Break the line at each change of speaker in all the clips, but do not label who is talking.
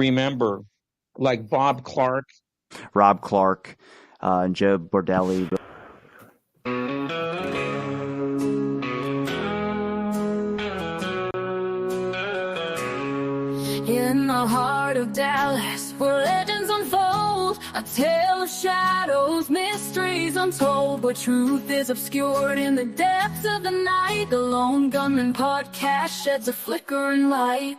remember, like Bob Clark.
Rob Clark, and Joe Bordelli.
In the heart of Dallas, where legends unfold, a tale of shadows, mysteries untold, where truth is obscured in the depths of the night. The Lone Gunman Podcast sheds a flickering light.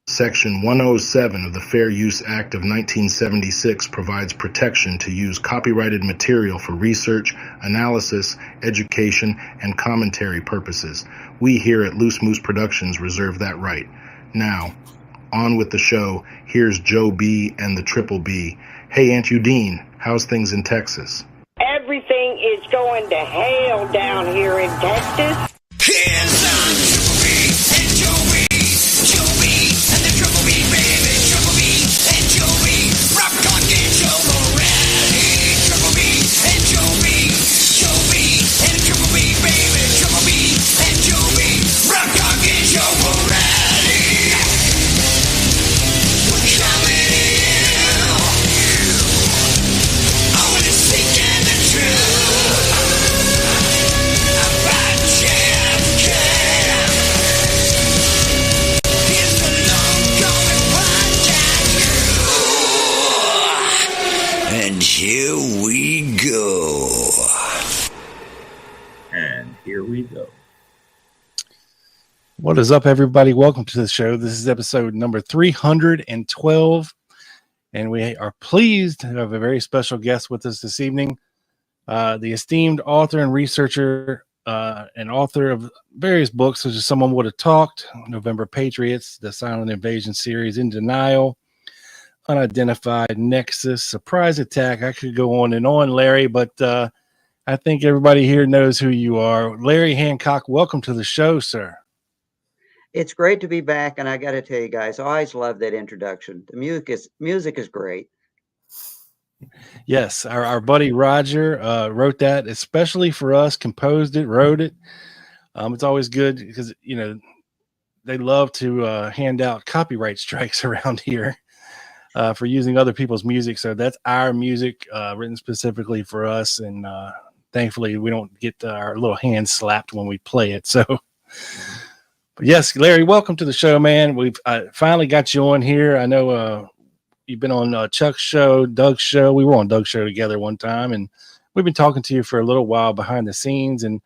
Section 107 of the Fair Use Act of 1976 provides protection to use copyrighted material for research, analysis, education, and commentary purposes. We here at Loose Moose Productions reserve that right. Now, on with the show. Here's Joe B and the Triple B. Hey, Aunt Udine, how's things in Texas?
Everything is going to hell down here in Texas.
Hands on, Triple B and Joey. Joey and the Triple B, baby. Triple B and Joey. Rock on, get Joe Morelli. Triple B and Joey. Joey and the Triple B, baby. Triple B and Joey. Rock on, get Joe Morelli. Here we go.
And here we go.
What is up, everybody? Welcome to the show. This is episode number 312. And we are pleased to have a very special guest with us this evening. The esteemed author and researcher and author of various books, such as Someone Would Have Talked, November Patriots, the Silent Invasion series, In Denial, Unidentified Nexus, Surprise Attack. I could go on and on, Larry, but I think everybody here knows who you are. Larry Hancock, welcome to the show, sir.
It's great to be back, and I got to tell you guys, I always love that introduction. The music is great.
Yes, our buddy Roger wrote that especially for us, composed it, wrote it. It's always good because, you know, they love to hand out copyright strikes around here. For using other people's music. So that's our music written specifically for us. And thankfully we don't get our little hands slapped when we play it. So, but yes, Larry, welcome to the show, man. We've finally got you on here. I know you've been on Chuck's show, Doug's show. We were on Doug's show together one time, and we've been talking to you for a little while behind the scenes. And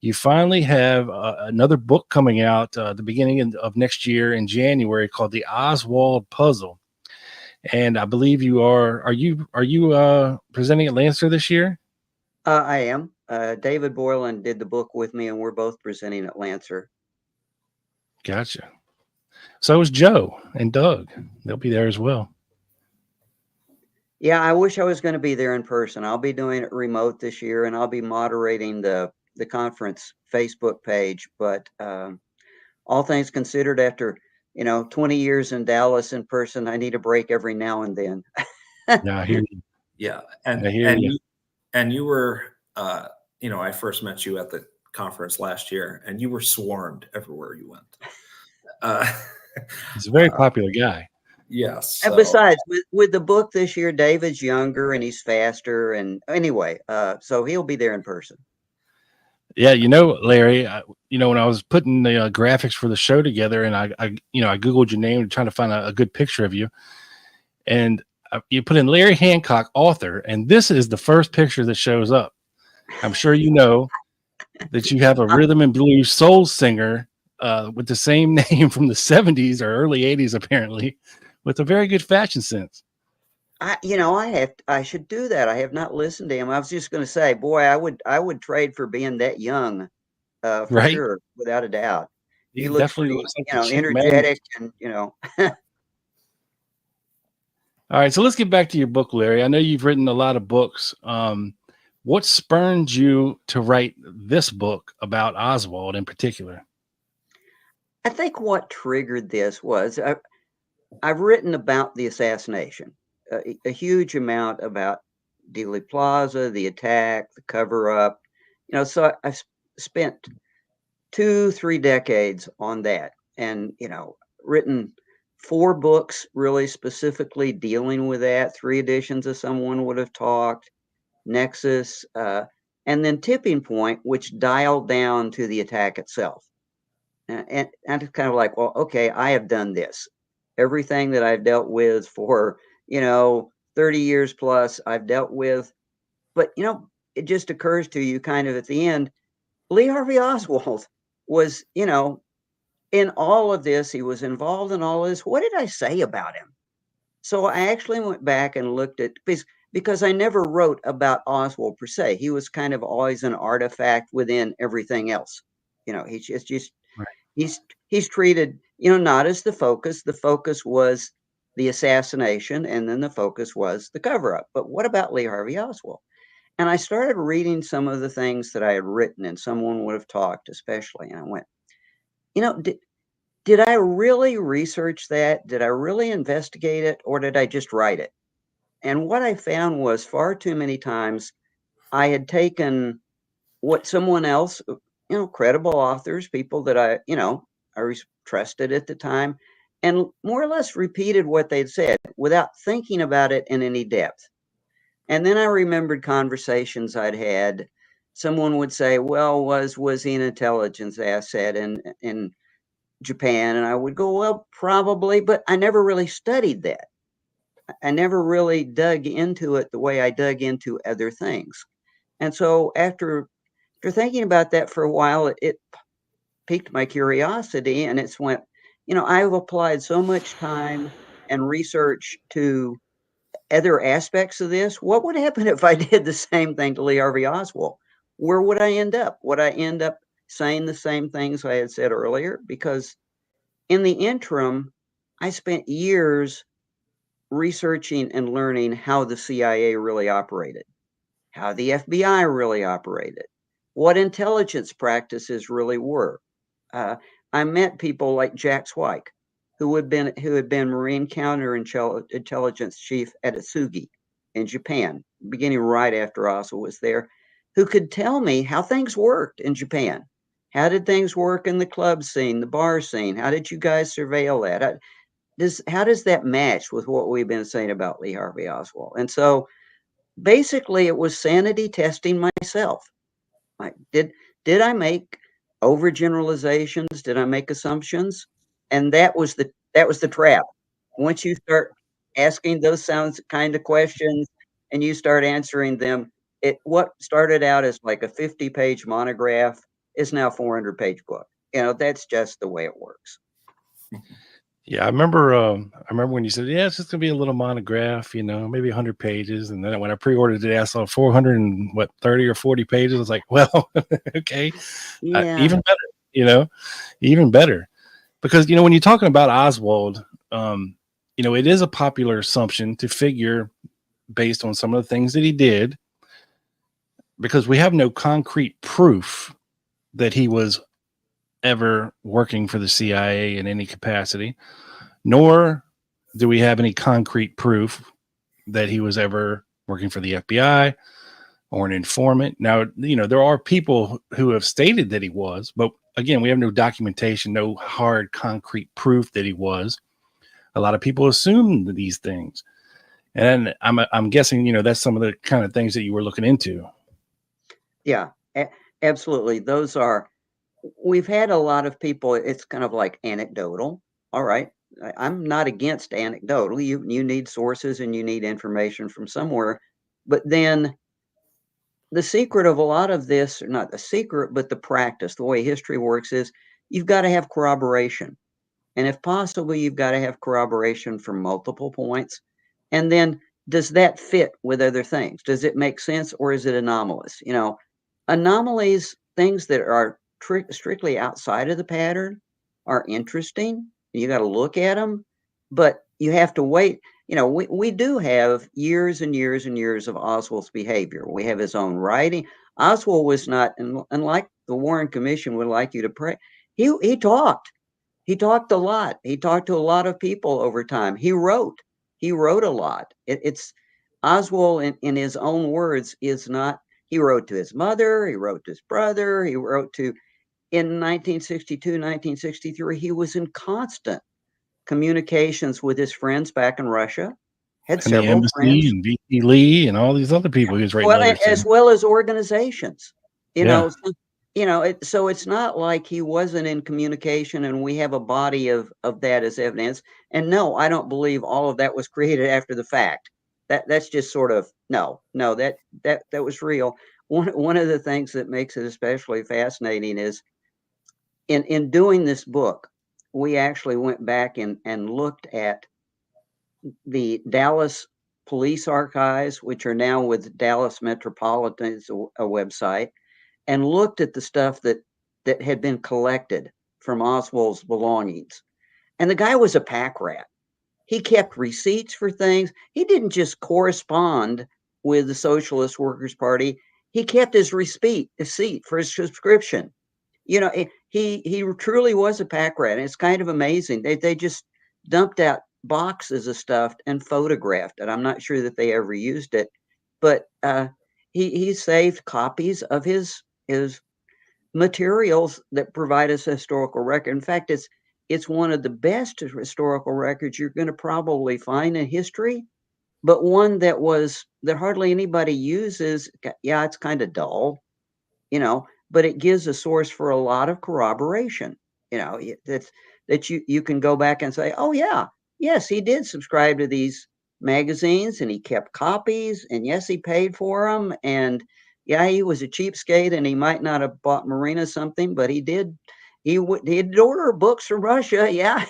you finally have another book coming out the beginning of next year in January called The Oswald Puzzle. And I believe you are you presenting at Lancer this year?
I am. David Boylan did the book with me, and we're both presenting at Lancer.
Gotcha. So is Joe and Doug. They'll be there as well.
Yeah, I wish I was going to be there in person. I'll be doing it remote this year, and I'll be moderating the conference Facebook page. But all things considered, after 20 years in Dallas in person, I need a break every now and then.
Yeah, I hear you.
Yeah. And you were, I first met you at the conference last year, and you were swarmed everywhere you went.
He's a very popular guy.
Yes.
And besides, with the book this year, David's younger and he's faster. And anyway, so he'll be there in person.
Yeah, Larry, when I was putting the graphics for the show together, and I Googled your name trying to find a good picture of you, and you put in Larry Hancock, author, and this is the first picture that shows up. I'm sure you know that you have a rhythm and blues soul singer with the same name from the 70s or early 80s, apparently, with a very good fashion sense.
I should do that. I have not listened to him. I was just going to say, boy, I would trade for being that young, for
right?
Sure, without a doubt.
He definitely looks like
energetic and
All right, so let's get back to your book, Larry. I know you've written a lot of books. What spurred you to write this book about Oswald in particular?
I think what triggered this was I've written about the assassination. A huge amount about Dealey Plaza, the attack, the cover-up. So I've spent 2-3 decades on that, and written 4 books really specifically dealing with that, 3 editions of Someone Would Have Talked, Nexus, and then Tipping Point, which dialed down to the attack itself. And it's kind of like, well, okay, I have done this. Everything that I've dealt with for, 30 years plus, I've dealt with. But, it just occurs to you kind of at the end, Lee Harvey Oswald was, in all of this, he was involved in all of this. What did I say about him? So I actually went back and looked at, because I never wrote about Oswald per se. He was kind of always an artifact within everything else. He's just
Right.
he's treated, not as the focus. The focus was the assassination, and then the focus was the cover-up. But what about Lee Harvey Oswald? And I started reading some of the things that I had written, and Someone Would Have Talked, especially. And I went, did I really research that? Did I really investigate it, or did I just write it? And what I found was far too many times I had taken what someone else, credible authors, people that I trusted at the time, and more or less repeated what they'd said without thinking about it in any depth. And then I remembered conversations I'd had. Someone would say, well, was he an intelligence asset in Japan? And I would go, well, probably, but I never really studied that. I never really dug into it the way I dug into other things. And so after thinking about that for a while, it piqued my curiosity, and it's went, I've applied so much time and research to other aspects of this. What would happen if I did the same thing to Lee Harvey Oswald? Where would I end up? Would I end up saying the same things I had said earlier? Because in the interim, I spent years researching and learning how the CIA really operated, how the FBI really operated, what intelligence practices really were. I met people like Jack Swike, who had been Marine counterintelligence chief at Atsugi in Japan, beginning right after Oswald was there, who could tell me how things worked in Japan. How did things work in the club scene, the bar scene? How did you guys surveil that? How does that match with what we've been saying about Lee Harvey Oswald? And so basically it was sanity testing myself. Like, did I make overgeneralizations? Did I make assumptions? And that was the trap. Once you start asking those kind of questions and you start answering them, what started out as like a 50-page monograph is now a 400-page book. That's just the way it works.
Yeah, I remember when you said, yeah, it's just gonna be a little monograph, maybe 100 pages. And then when I pre-ordered it, I saw 30 or 40 pages. I was like, well, okay,
Yeah.
even better, even better. Because, when you're talking about Oswald, it is a popular assumption to figure, based on some of the things that he did, because we have no concrete proof that he was ever working for the CIA in any capacity, nor do we have any concrete proof that he was ever working for the FBI or an informant. Now, there are people who have stated that he was, but again, we have no documentation, no hard concrete proof that he was. A lot of people assume these things. And I'm guessing, that's some of the kind of things that you were looking into.
Yeah, absolutely. We've had a lot of people, it's kind of like anecdotal. All right. I'm not against anecdotal. You need sources and you need information from somewhere. But then the secret of a lot of this, or not the secret, but the practice, the way history works is you've got to have corroboration. And if possible, you've got to have corroboration from multiple points. And then does that fit with other things? Does it make sense, or is it anomalous? Anomalies, things that are strictly outside of the pattern, are interesting. You got to look at them, but you have to wait. We do have years and years and years of Oswald's behavior. We have his own writing. Oswald was not, unlike the Warren Commission would like you to pray, he talked. He talked a lot. He talked to a lot of people over time. He wrote a lot. It's Oswald, in his own words, is not, he wrote to his mother, he wrote to his brother, in 1962, 1963, he was in constant communications with his friends back in Russia, had
And the
several
embassy
friends.
and VP Lee and all these other people he was writing
Well,
letters to.
as well as organizations, you
Yeah.
know, so it's not like he wasn't in communication, and we have a body of that as evidence. And no, I don't believe all of that was created after the fact. That's just sort of no, that was real. One of the things that makes it especially fascinating is in doing this book, we actually went back and looked at the Dallas Police Archives, which are now with Dallas Metropolitan's a website, and looked at the stuff that had been collected from Oswald's belongings. And the guy was a pack rat. He kept receipts for things. He didn't just correspond with the Socialist Workers' Party. He kept his receipt for his subscription. You know, he truly was a pack rat. And it's kind of amazing. They just dumped out boxes of stuff and photographed it. I'm not sure that they ever used it, but he saved copies of his materials that provide us a historical record. In fact, it's one of the best historical records you're going to probably find in history, but one that hardly anybody uses. Yeah, it's kind of dull, you know, but it gives a source for a lot of corroboration. You know, that you can go back and say, oh yeah, yes, he did subscribe to these magazines, and he kept copies, and yes, he paid for them, and yeah, he was a cheapskate, and he might not have bought Marina something, but he did. He did order books from Russia. Yeah,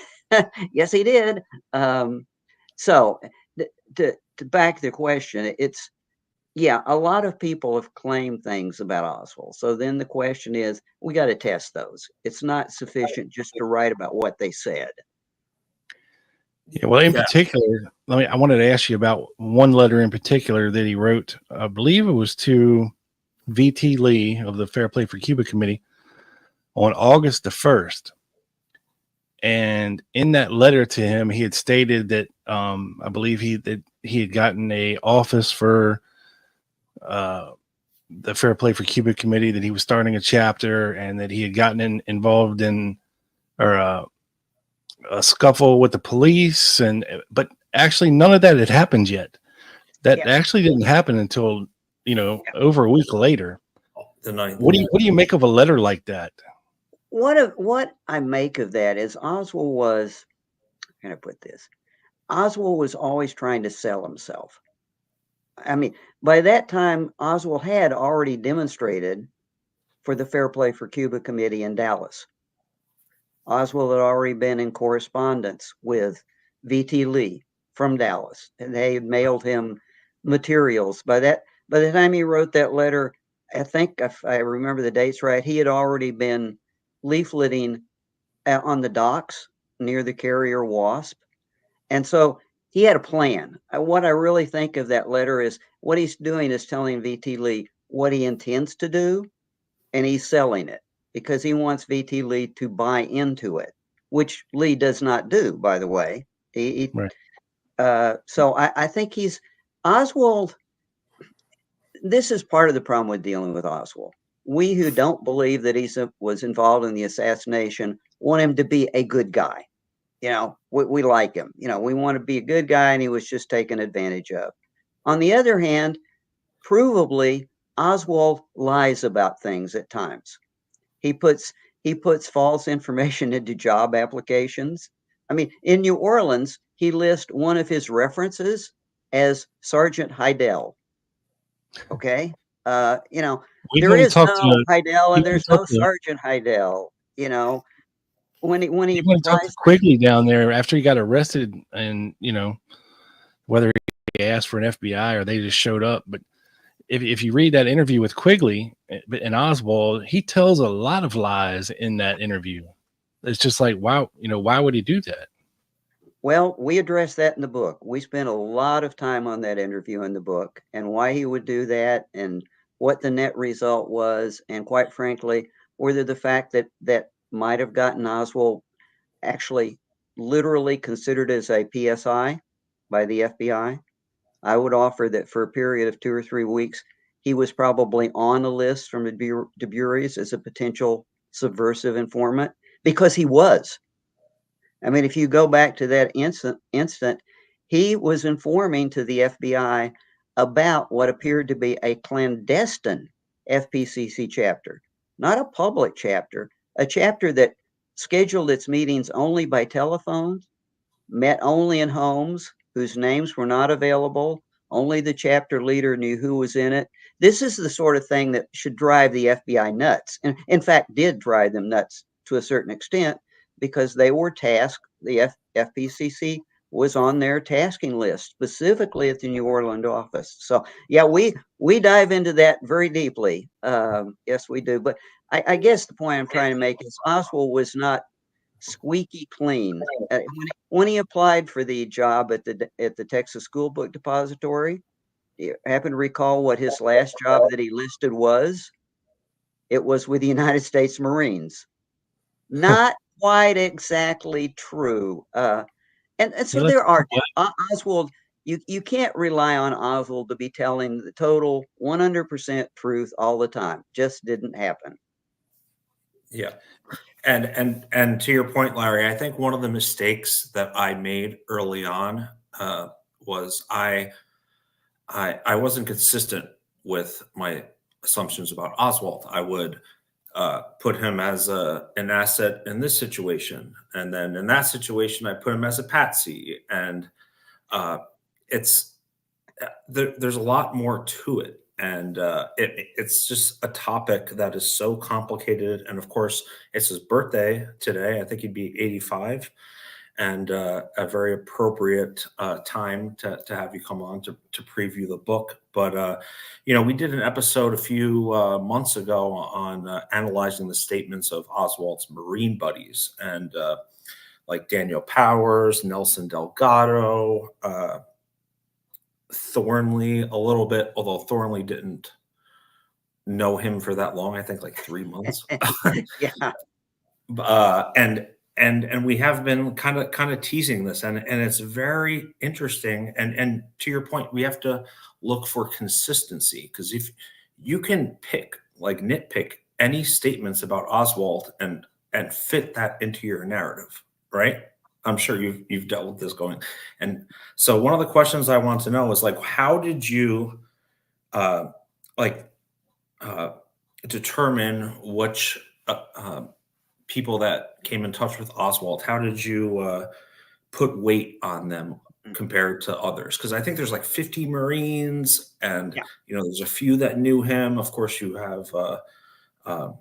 yes, he did. So to back the question, it's a lot of people have claimed things about Oswald. So then the question is, we got to test those. It's not sufficient just to write about what they said.
Yeah, well, in particular, I wanted to ask you about one letter in particular that he wrote. I believe it was to VT Lee of the Fair Play for Cuba Committee on August the 1st. And in that letter to him, he had stated that I believe he had gotten a office for the Fair Play for Cuba Committee, that he was starting a chapter, and that he had gotten involved in a scuffle with the police, but actually none of that had happened yet. That actually didn't happen until over a week later. What do you make of a letter like that?
What I make of that is Oswald was, how can I put this? Oswald was always trying to sell himself. I mean, by that time, Oswald had already demonstrated for the Fair Play for Cuba Committee in Dallas. Oswald had already been in correspondence with VT Lee from Dallas, and they had mailed him materials. By the time he wrote that letter, I think, if I remember the dates right, he had already been leafleting on the docks near the carrier Wasp. And so he had a plan. What I really think of that letter is what he's doing is telling VT Lee what he intends to do, and he's selling it because he wants VT Lee to buy into it, which Lee does not do, by the way. Right. So I think Oswald. This is part of the problem with dealing with Oswald. We who don't believe that he was involved in the assassination want him to be a good guy. You know, we like him. You know, we want to be a good guy, and he was just taken advantage of. On the other hand, provably, Oswald lies about things at times. He puts false information into job applications. I mean, in New Orleans, he lists one of his references as Sergeant Heidel. Okay, there is no Heidel and there's no Sergeant Heidel. You know, when he
talked to Quigley down there after he got arrested, and whether he asked for an FBI or they just showed up. But if you read that interview with Quigley and Oswald, he tells a lot of lies in that interview. It's just like, wow, why would he do that?
Well, we addressed that in the book. We spent a lot of time on that interview in the book and why he would do that and what the net result was. And quite frankly, whether the fact that might have gotten Oswald actually literally considered as a PSI by the FBI. I would offer that for a period of 2 or 3 weeks, he was probably on a list from the DeBury's as a potential subversive informant, because he was. I mean, if you go back to that instant, he was informing to the FBI about what appeared to be a clandestine FPCC chapter, not a public chapter, a chapter that scheduled its meetings only by telephone, met only in homes whose names were not available. Only the chapter leader knew who was in it. This is the sort of thing that should drive the FBI nuts, and in fact did drive them nuts to a certain extent, because they were tasked, the FPCC was on their tasking list, specifically at the New Orleans office. So yeah, we dive into that very deeply. Yes, we do. But I guess the point I'm trying to make is Oswald was not squeaky clean. When he applied for the job at the Texas School Book Depository, you happen to recall what his last job that he listed was? It was with the United States Marines. Not quite exactly true. And so there are Oswald. You can't rely on Oswald to be telling the total 100% truth all the time. Just didn't happen.
Yeah. And to your point, Larry, I think one of the mistakes that I made early on was I wasn't consistent with my assumptions about Oswald. I would put him as an asset in this situation, and then in that situation, I put him as a patsy. And there's a lot more to it. And it's just a topic that is so complicated. And of course, it's his birthday today. I think he'd be 85, and a very appropriate time to have you come on to preview the book. But, we did an episode a few months ago on analyzing the statements of Oswald's Marine buddies, and like Daniel Powers, Nelson Delgado, Thornley a little bit, although Thornley didn't know him for that long. I think like 3 months.
Yeah.
And we have been kind of teasing this, and it's very interesting. And to your point, we have to look for consistency, because if you can nitpick any statements about Oswald and fit that into your narrative, right? I'm sure you've dealt with this going. And so one of the questions I want to know is, like, how did you determine which people that came in touch with Oswald? How did you put weight on them compared to others? Because I think there's like 50 Marines, and there's a few that knew him. Of course, you have the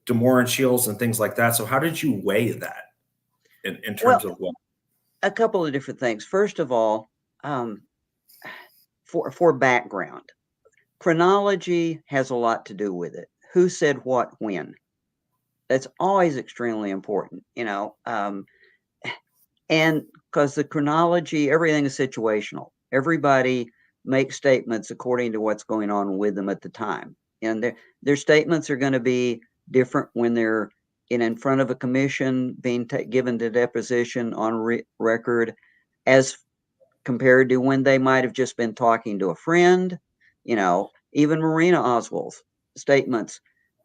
DeMoran Shields and things like that. So how did you weigh that in terms of what?
A couple of different things. First of all, for background, chronology has a lot to do with it. Who said what when? That's always extremely important, and because the chronology, everything is situational. Everybody makes statements according to what's going on with them at the time, and their statements are going to be different when they're in front of a commission, being given to deposition on record, as compared to when they might have just been talking to a friend. Even Marina Oswells' statements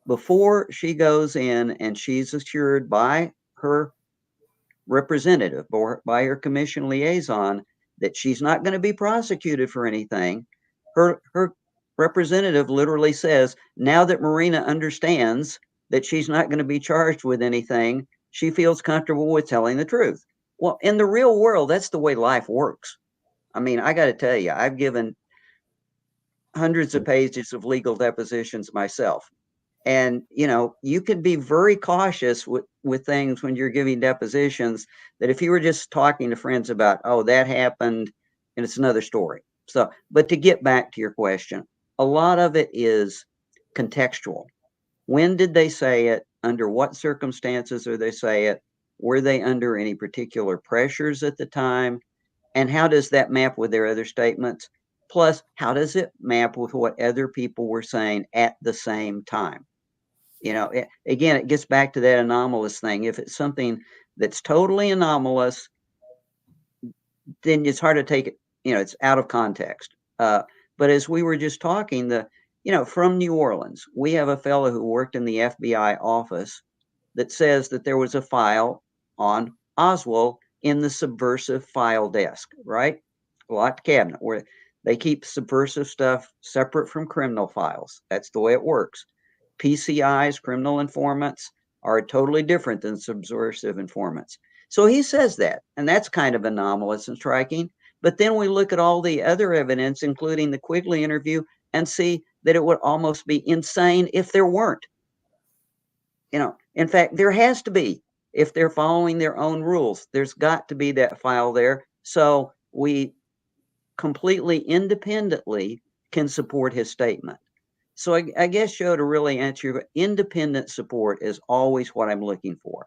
before she goes in and she's assured by her representative or by her commission liaison that she's not going to be prosecuted for anything. Her representative literally says, now that Marina understands that she's not going to be charged with anything, she feels comfortable with telling the truth. Well, in the real world, that's the way life works. I mean, I got to tell you, I've given hundreds of pages of legal depositions myself. And, you can be very cautious with things when you're giving depositions, that if you were just talking to friends about, oh, that happened, and it's another story. So, but to get back to your question, a lot of it is contextual. When did they say it? Under what circumstances did they say it? Were they under any particular pressures at the time? And how does that map with their other statements? Plus, how does it map with what other people were saying at the same time? Again, it gets back to that anomalous thing. If it's something that's totally anomalous, then it's hard to take it, it's out of context. But as we were just talking, from New Orleans, we have a fellow who worked in the FBI office that says that there was a file on Oswald in the subversive file desk, right? Locked cabinet where they keep subversive stuff separate from criminal files. That's the way it works. PCIs, criminal informants, are totally different than subversive informants. So he says that, and that's kind of anomalous and striking. But then we look at all the other evidence, including the Quigley interview, and see that it would almost be insane if there weren't. In fact, there has to be. If they're following their own rules, there's got to be that file there. So we completely independently can support his statement. So I guess, Joe, to really answer your independent support is always what I'm looking for.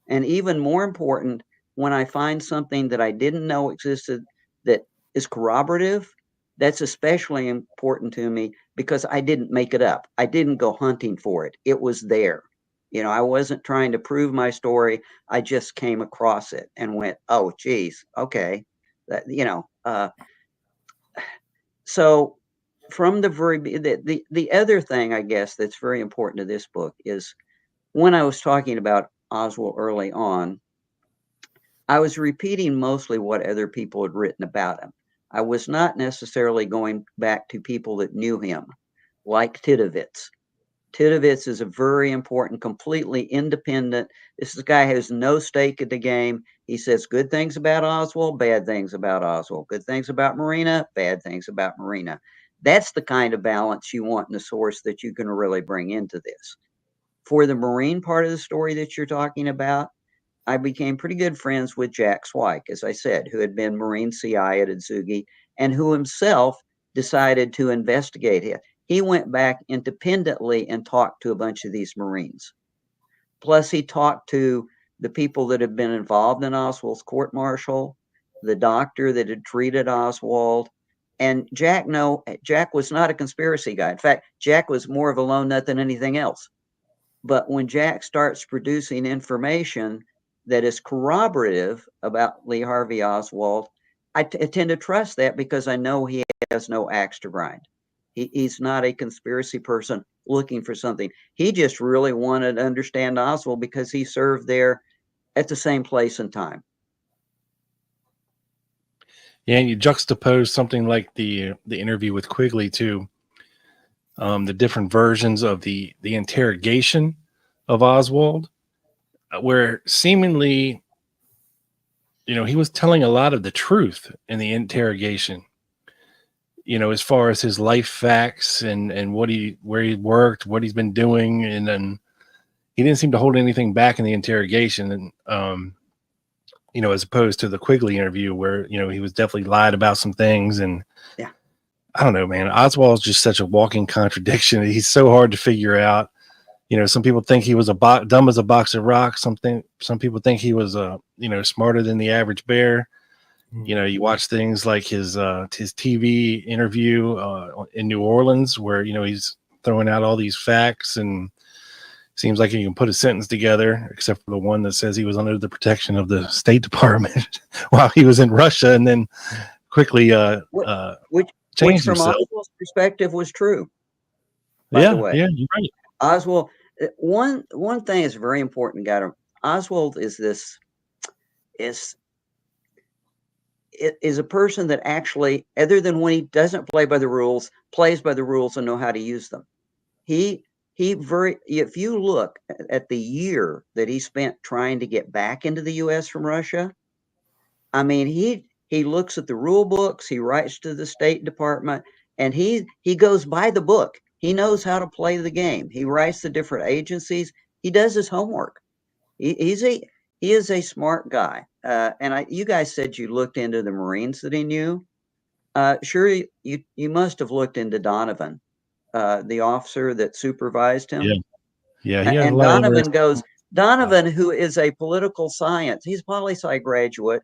And even more important, when I find something that I didn't know existed that is corroborative, that's especially important to me because I didn't make it up. I didn't go hunting for it. It was there. I wasn't trying to prove my story. I just came across it and went, oh, geez, okay. So from the other thing, I guess, that's very important to this book is when I was talking about Oswald early on, I was repeating mostly what other people had written about him. I was not necessarily going back to people that knew him, like Titovitz. Titovitz is a very important, completely independent. This is a guy who has no stake in the game. He says good things about Oswald, bad things about Oswald, good things about Marina, bad things about Marina. That's the kind of balance you want in a source that you can really bring into this. For the Marine part of the story that you're talking about, I became pretty good friends with Jack Swike, as I said, who had been Marine CI at Atsugi and who himself decided to investigate it. He went back independently and talked to a bunch of these Marines. Plus, he talked to the people that had been involved in Oswald's court-martial, the doctor that had treated Oswald. And Jack was not a conspiracy guy. In fact, Jack was more of a lone nut than anything else. But when Jack starts producing information that is corroborative about Lee Harvey Oswald, I tend to trust that because I know he has no axe to grind. He's not a conspiracy person looking for something. He just really wanted to understand Oswald because he served there at the same place and time.
Yeah, and you juxtapose something like the interview with Quigley to the different versions of the interrogation of Oswald, where seemingly, he was telling a lot of the truth in the interrogation. As far as his life facts and where he worked, what he's been doing, and then he didn't seem to hold anything back in the interrogation. And as opposed to the Quigley interview where he was definitely lied about some things. And
yeah,
I don't know, man. Oswald's just such a walking contradiction. He's so hard to figure out. Some people think he was dumb as a box of rocks. Some people think he was smarter than the average bear. You watch things like his TV interview in New Orleans where, he's throwing out all these facts and seems like he can put a sentence together, except for the one that says he was under the protection of the State Department while he was in Russia and then quickly
which
changed
from
himself.
Oswald's perspective was true. By
Yeah,
the way.
yeah, you're right.
Oswald, one thing is very important. Oswald is a person that actually, other than when he doesn't play by the rules, plays by the rules and know how to use them. If you look at the year that he spent trying to get back into the U.S. from Russia, I mean, he looks at the rule books, he writes to the State Department, and he goes by the book. He knows how to play the game. He writes the different agencies. He does his homework. He is a smart guy. And you guys said you looked into the Marines that he knew. Sure, you must have looked into Donovan, the officer that supervised him.
Yeah.
And Donovan, who is a political science, he's a poli-sci graduate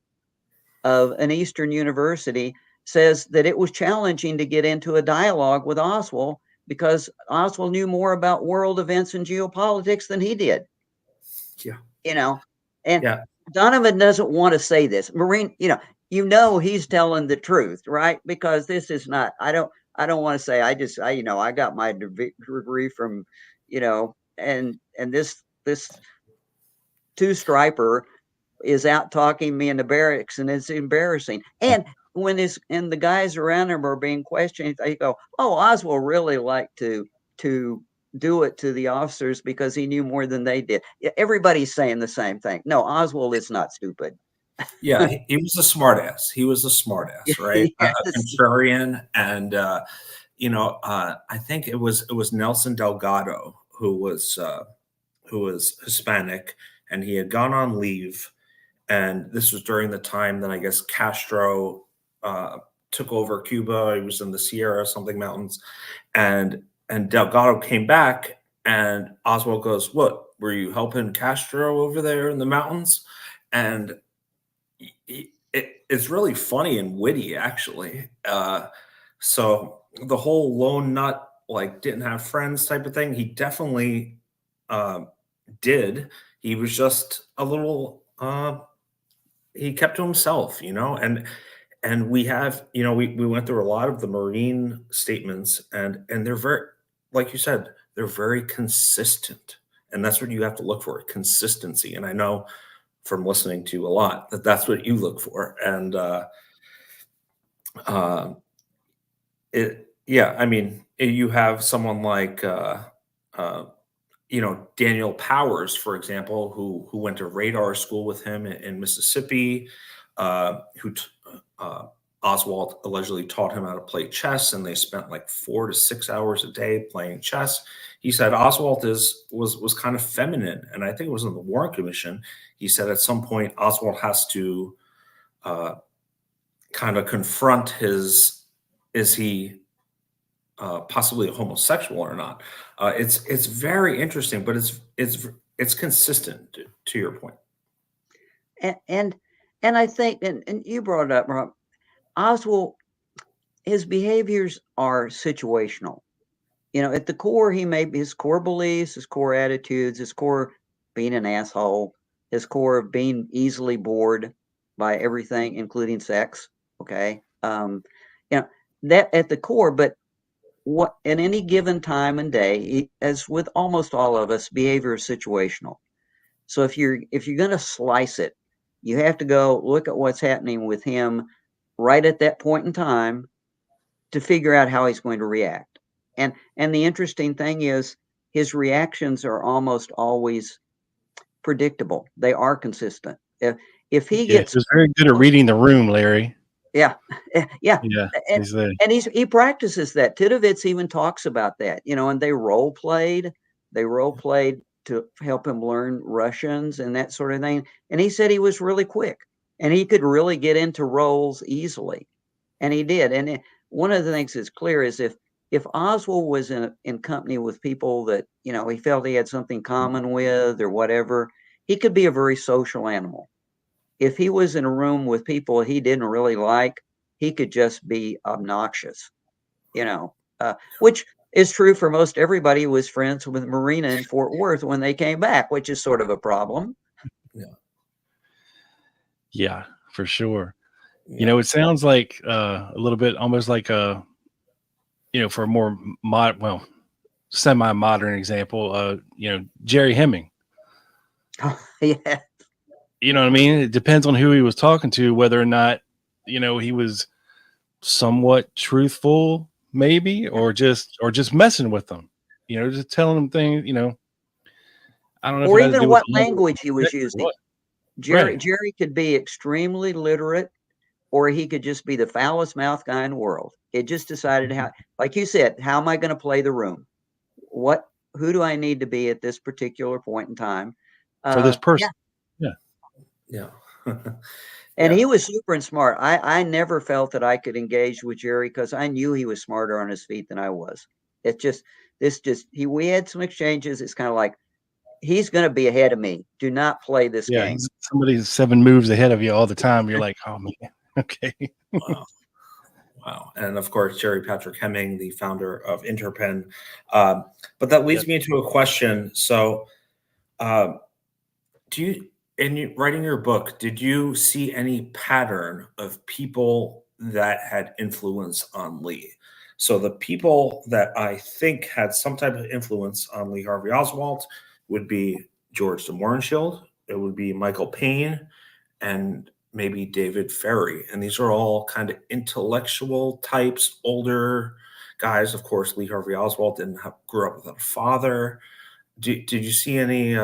of an Eastern university, says that it was challenging to get into a dialogue with Oswald because Oswald knew more about world events and geopolitics than he did.
Yeah.
Donovan doesn't want to say this. Marine, he's telling the truth, right? Because this is not, I don't want to say, I got my degree from, and this two-striper is out talking me in the barracks, and it's embarrassing. And when the guys around him are being questioned, they go, "Oh, Oswald really liked to do it to the officers because he knew more than they did." Everybody's saying the same thing. No, Oswald is not stupid.
Yeah, he was a smartass. He was a smartass, right?
Yes.
A contrarian, and I think it was Nelson Delgado who was Hispanic, and he had gone on leave, and this was during the time that I guess Castro took over Cuba. He was in the Sierra something mountains, and Delgado came back, and Oswald goes, "What, were you helping Castro over there in the mountains?" And it's really funny and witty, actually. So the whole lone nut, like didn't have friends type of thing, he definitely did. He was just a little. He kept to himself, and we have, we went through a lot of the Marine statements, and they're very, like you said, they're very consistent, and that's what you have to look for, consistency. And I know from listening to a lot that's what you look for. And you have someone like Daniel Powers, for example, who went to radar school with him in Mississippi, Oswald allegedly taught him how to play chess, and they spent like 4 to 6 hours a day playing chess. He said Oswald was kind of feminine, and I think it was in the Warren Commission. He said at some point Oswald has to kind of confront is he possibly a homosexual or not. It's very interesting, but it's consistent to your point.
And I think, and you brought it up, Rob, Oswald, his behaviors are situational. At the core, he may be his core beliefs, his core attitudes, his core being an asshole, his core of being easily bored by everything, including sex. Okay. That at the core, but what at any given time and day, as with almost all of us, behavior is situational. So if you're going to slice it, you have to go look at what's happening with him right at that point in time to figure out how he's going to react. And the interesting thing is his reactions are almost always predictable. They are consistent. If he gets,
he was very good at reading the room, Larry.
Yeah.
And
he practices that. Tidovitz even talks about that, and they role played to help him learn Russians and that sort of thing. And he said he was really quick and he could really get into roles easily. And he did. And one of the things that's clear is if Oswald was in company with people that, he felt he had something common with or whatever, he could be a very social animal. If he was in a room with people he didn't really like, he could just be obnoxious, which is true for most everybody who was friends with Marina in Fort Worth when they came back, which is sort of a problem.
Yeah, for sure. Yeah. It sounds like a little bit almost like for a more semi-modern example, Jerry Hemming.
Oh, yeah.
You know what I mean? It depends on who he was talking to, whether or not, he was somewhat truthful, maybe, or just messing with them, just telling them things, I don't know.
Or even what language he was using.
Right.
Jerry could be extremely literate, or he could just be the foulest mouth guy in the world. It just decided how, like you said, how am I going to play the room? Who do I need to be at this particular point in time?
For this person.
Yeah.
And he was super and smart. I never felt that I could engage with Jerry because I knew he was smarter on his feet than I was. We had some exchanges. It's kind of like, he's going to be ahead of me. Do not play this game.
Somebody's 7 moves ahead of you all the time. You're like, oh man, okay.
Wow. And of course, Jerry Patrick Hemming, the founder of Interpen. But that leads me into a question. So in writing your book, did you see any pattern of people that had influence on Lee? So the people that I think had some type of influence on Lee Harvey Oswald would be George de Mohrenschildt, it would be Michael Payne, and maybe David Ferry. And these are all kind of intellectual types, older guys. Of course, Lee Harvey Oswald grew up without a father. Did you see any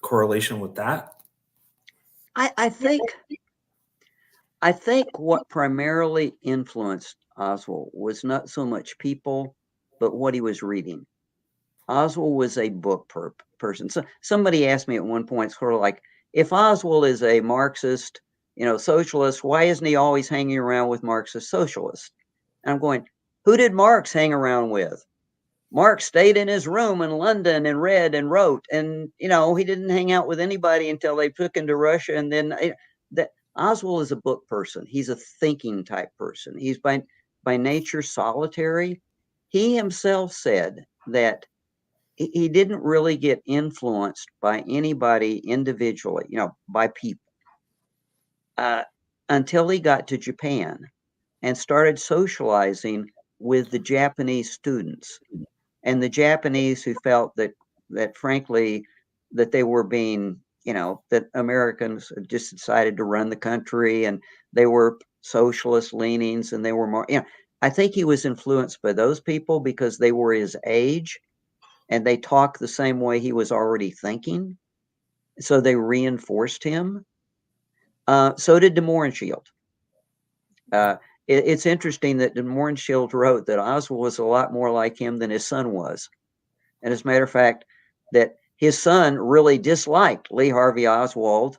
correlation with that?
I think what primarily influenced Oswald was not so much people, but what he was reading. Oswald was a book person. So somebody asked me at one point, sort of like, if Oswald is a Marxist, socialist, why isn't he always hanging around with Marxist socialists? And I'm going, who did Marx hang around with? Marx stayed in his room in London and read and wrote, and he didn't hang out with anybody until they took him to Russia. And then that Oswald is a book person. He's a thinking type person. He's by nature solitary. He himself said that he didn't really get influenced by anybody individually, by people, until he got to Japan and started socializing with the Japanese students. And the Japanese who felt that frankly, that they were being, that Americans just decided to run the country, and they were socialist leanings, and they were more, I think he was influenced by those people because they were his age and they talked the same way he was already thinking. So they reinforced him. So did de Mohrenschildt. It's interesting that de Mohrenschildt wrote that Oswald was a lot more like him than his son was. And as a matter of fact, that his son really disliked Lee Harvey Oswald,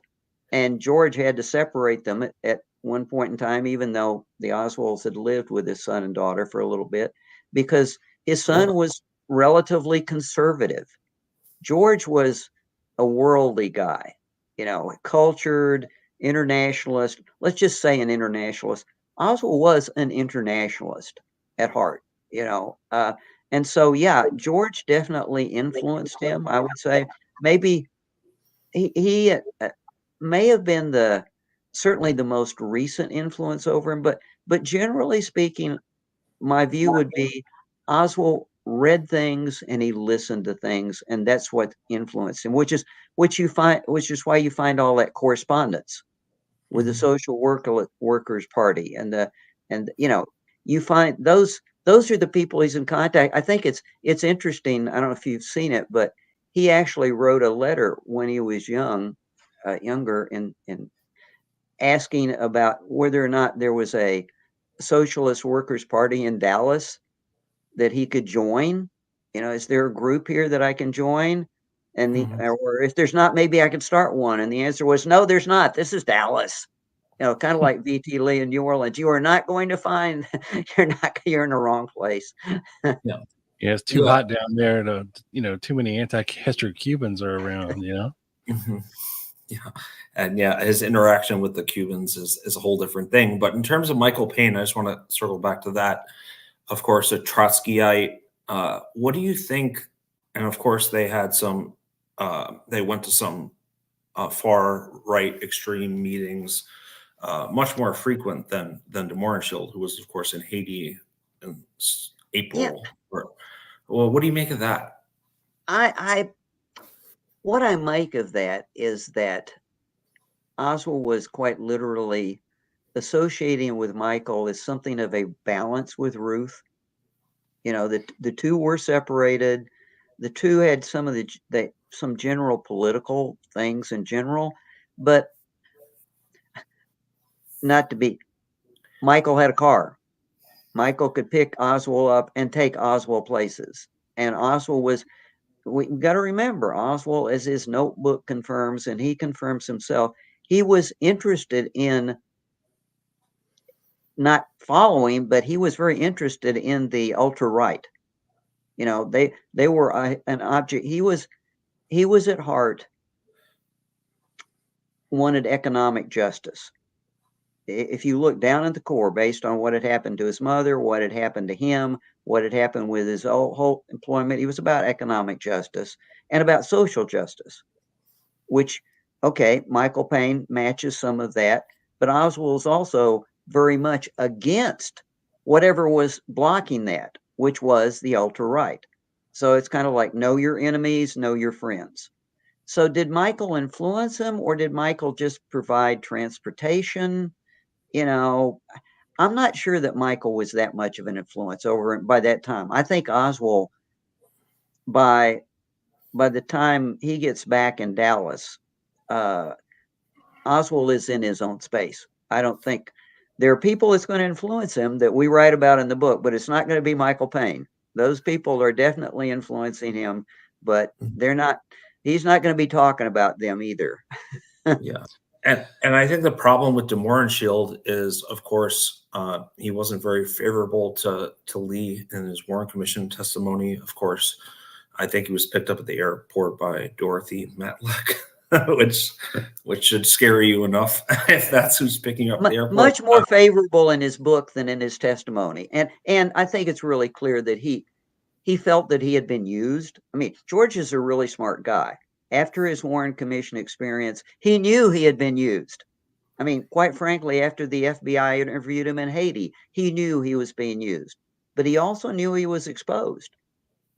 and George had to separate them at one point in time, even though the Oswalds had lived with his son and daughter for a little bit, because his son was relatively conservative. George was a worldly guy, cultured, internationalist. Let's just say an internationalist. Oswald was an internationalist at heart, and so, George definitely influenced him. I would say maybe he may have been certainly the most recent influence over him, but generally speaking, my view would be Oswald read things and he listened to things, and that's what influenced him, which is why you find all that correspondence with the Social Workers Party, and you find those are the people he's in contact. I think it's interesting. I don't know if you've seen it, but he actually wrote a letter when he was younger, in asking about whether or not there was a Socialist Workers Party in Dallas that he could join. Is there a group here that I can join? And or if there's not, maybe I could start one. And the answer was, no, there's not. This is Dallas. Kind of like VT Lee in New Orleans. You are not going to find. You're in the wrong place.
Yeah, it's too hot down there to, too many anti-Castro Cubans are around.
Mm-hmm. Yeah, and his interaction with the Cubans is a whole different thing. But in terms of Michael Payne, I just want to circle back to that. Of course, a Trotskyite. What do you think? And of course, they had some. They went to some far right extreme meetings, much more frequent than de Mohrenschildt, who was, of course, in Haiti in April. Yeah. Well, what do you make of that?
What I make of that is that Oswald was quite literally associating with Michael as something of a balance with Ruth. The two were separated. The two had some of some general political things in general, but not to be. Michael had a car. Michael could pick Oswald up and take Oswald places, and Oswald was. We got to remember, Oswald, as his notebook confirms, and he confirms himself, he was interested in not following, but he was very interested in the ultra right. They were an object. He was at heart wanted economic justice. If you look down at the core, based on what had happened to his mother, what had happened to him, what had happened with his whole employment, he was about economic justice and about social justice, which, okay, Michael Payne matches some of that, but Oswald was also very much against whatever was blocking that, which was the ultra right. So it's kind of like know your enemies, know your friends. So did Michael influence him, or did Michael just provide transportation? You know, I'm not sure that Michael was that much of an influence over by that time. I think Oswald, by the time he gets back in Dallas, uh, Oswald is in his own space. I don't think there are people that's going to influence him that we write about in the book, but it's not going to be Michael Payne. Those people are definitely influencing him, but they're not. He's not going to be talking about them either.
Yeah. And I think the problem with DeMorenshield is, of course, he wasn't very favorable to Lee in his Warren Commission testimony. Of course, I think he was picked up at the airport by Dorothy Matlock, which should scare you enough if that's who's picking up the airport.
Much more favorable in his book than in his testimony, and I think it's really clear that he felt that he had been used. I mean, George is a really smart guy. After his Warren Commission experience, he knew he had been used. I mean, quite frankly, after the FBI interviewed him in Haiti, he knew he was being used, but he also knew he was exposed.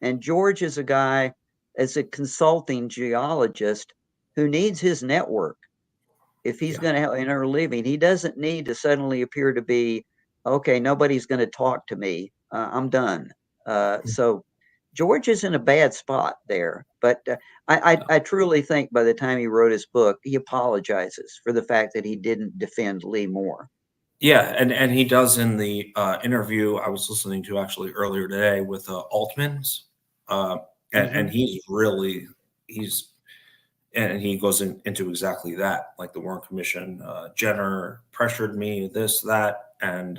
And George is a guy, as a consulting geologist, who needs his network. If he's going to earn a living, he doesn't need to suddenly appear to be, okay, nobody's going to talk to me. I'm done. So George is in a bad spot there, but I truly think by the time he wrote his book, he apologizes for the fact that he didn't defend Lee more.
Yeah, and he does in the interview I was listening to actually earlier today with Altman's, and he goes into exactly that, like the Warren Commission, Jenner pressured me, this, that, and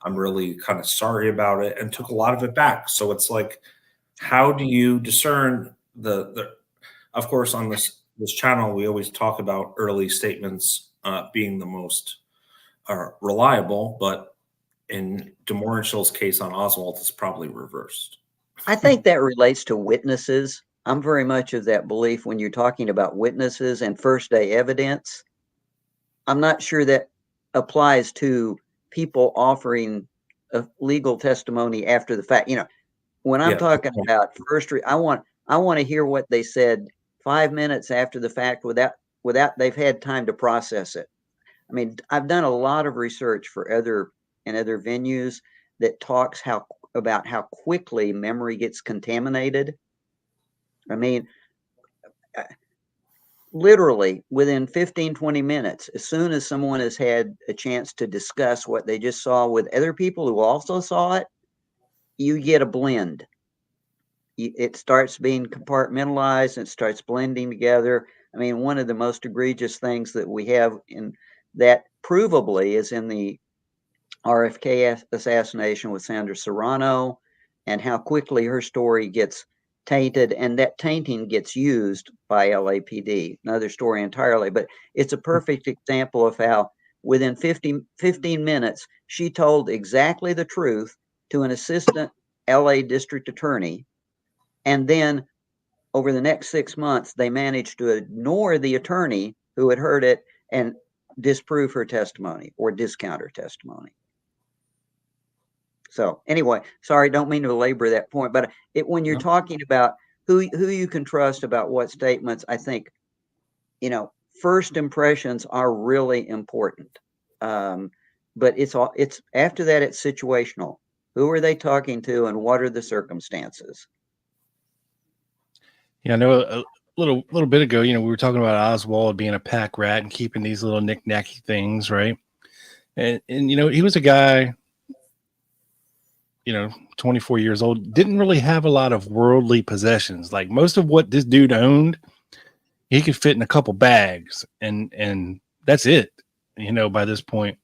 I'm really kind of sorry about it, and took a lot of it back. So it's like, how do you discern of course, on this channel, we always talk about early statements being the most reliable, but in DeMorenshield's case on Oswald, it's probably reversed.
I think that relates to witnesses. I'm very much of that belief when you're talking about witnesses and first day evidence. I'm not sure that applies to people offering a legal testimony after the fact. You know, when I'm talking about first, I want to hear what they said 5 minutes after the fact without they've had time to process it. I mean, I've done a lot of research for other venues that talks about how quickly memory gets contaminated. I mean, literally within 15, 20 minutes, as soon as someone has had a chance to discuss what they just saw with other people who also saw it, you get a blend. It starts being compartmentalized and starts blending together. I mean, one of the most egregious things that we have in that provably is in the RFK assassination with Sandra Serrano, and how quickly her story gets tainted, and that tainting gets used by LAPD. Another story entirely, but it's a perfect example of how within 15 minutes, she told exactly the truth to an assistant LA district attorney. And then over the next 6 months, they managed to ignore the attorney who had heard it and disprove her testimony or discount her testimony. So anyway, sorry, don't mean to belabor that point, but when you're talking about who you can trust about what statements, I think, first impressions are really important. But it's after that, it's situational. Who are they talking to, and what are the circumstances?
Yeah, I know a little bit ago, we were talking about Oswald being a pack rat and keeping these little knick-knacky things, right? And he was a guy, 24 years old, didn't really have a lot of worldly possessions. Like most of what this dude owned, he could fit in a couple bags, and that's it, by this point.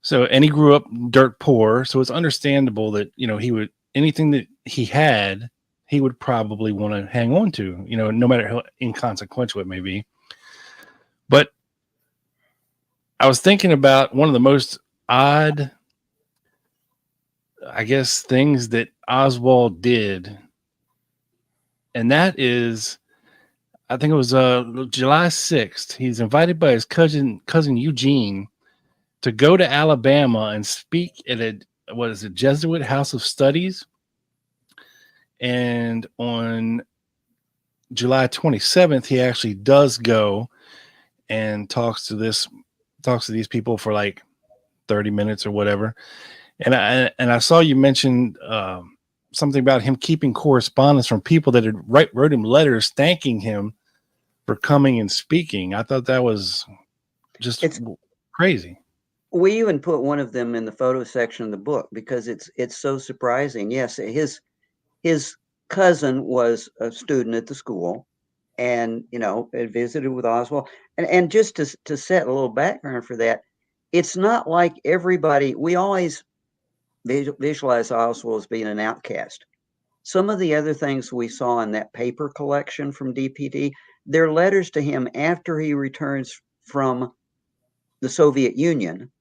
So, and he grew up dirt poor, so it's understandable that, he would, anything that he had, he would probably want to hang on to, no matter how inconsequential it may be. But I was thinking about one of the most odd, I guess, things that Oswald did. And that is, I think it was July 6th. He's invited by his cousin Eugene to go to Alabama and speak at a Jesuit House of Studies. And on July 27th, he actually does go and talks to these people for like 30 minutes or whatever. And I saw you mentioned something about him keeping correspondence from people that had wrote him letters thanking him for coming and speaking. I thought that was just crazy.
We even put one of them in the photo section of the book because it's so surprising. Yes, his cousin was a student at the school, and had visited with Oswald. And just to set a little background for that, it's not like everybody. We always visualize Oswald as being an outcast. Some of the other things we saw in that paper collection from DPD, they're letters to him after he returns from the Soviet Union.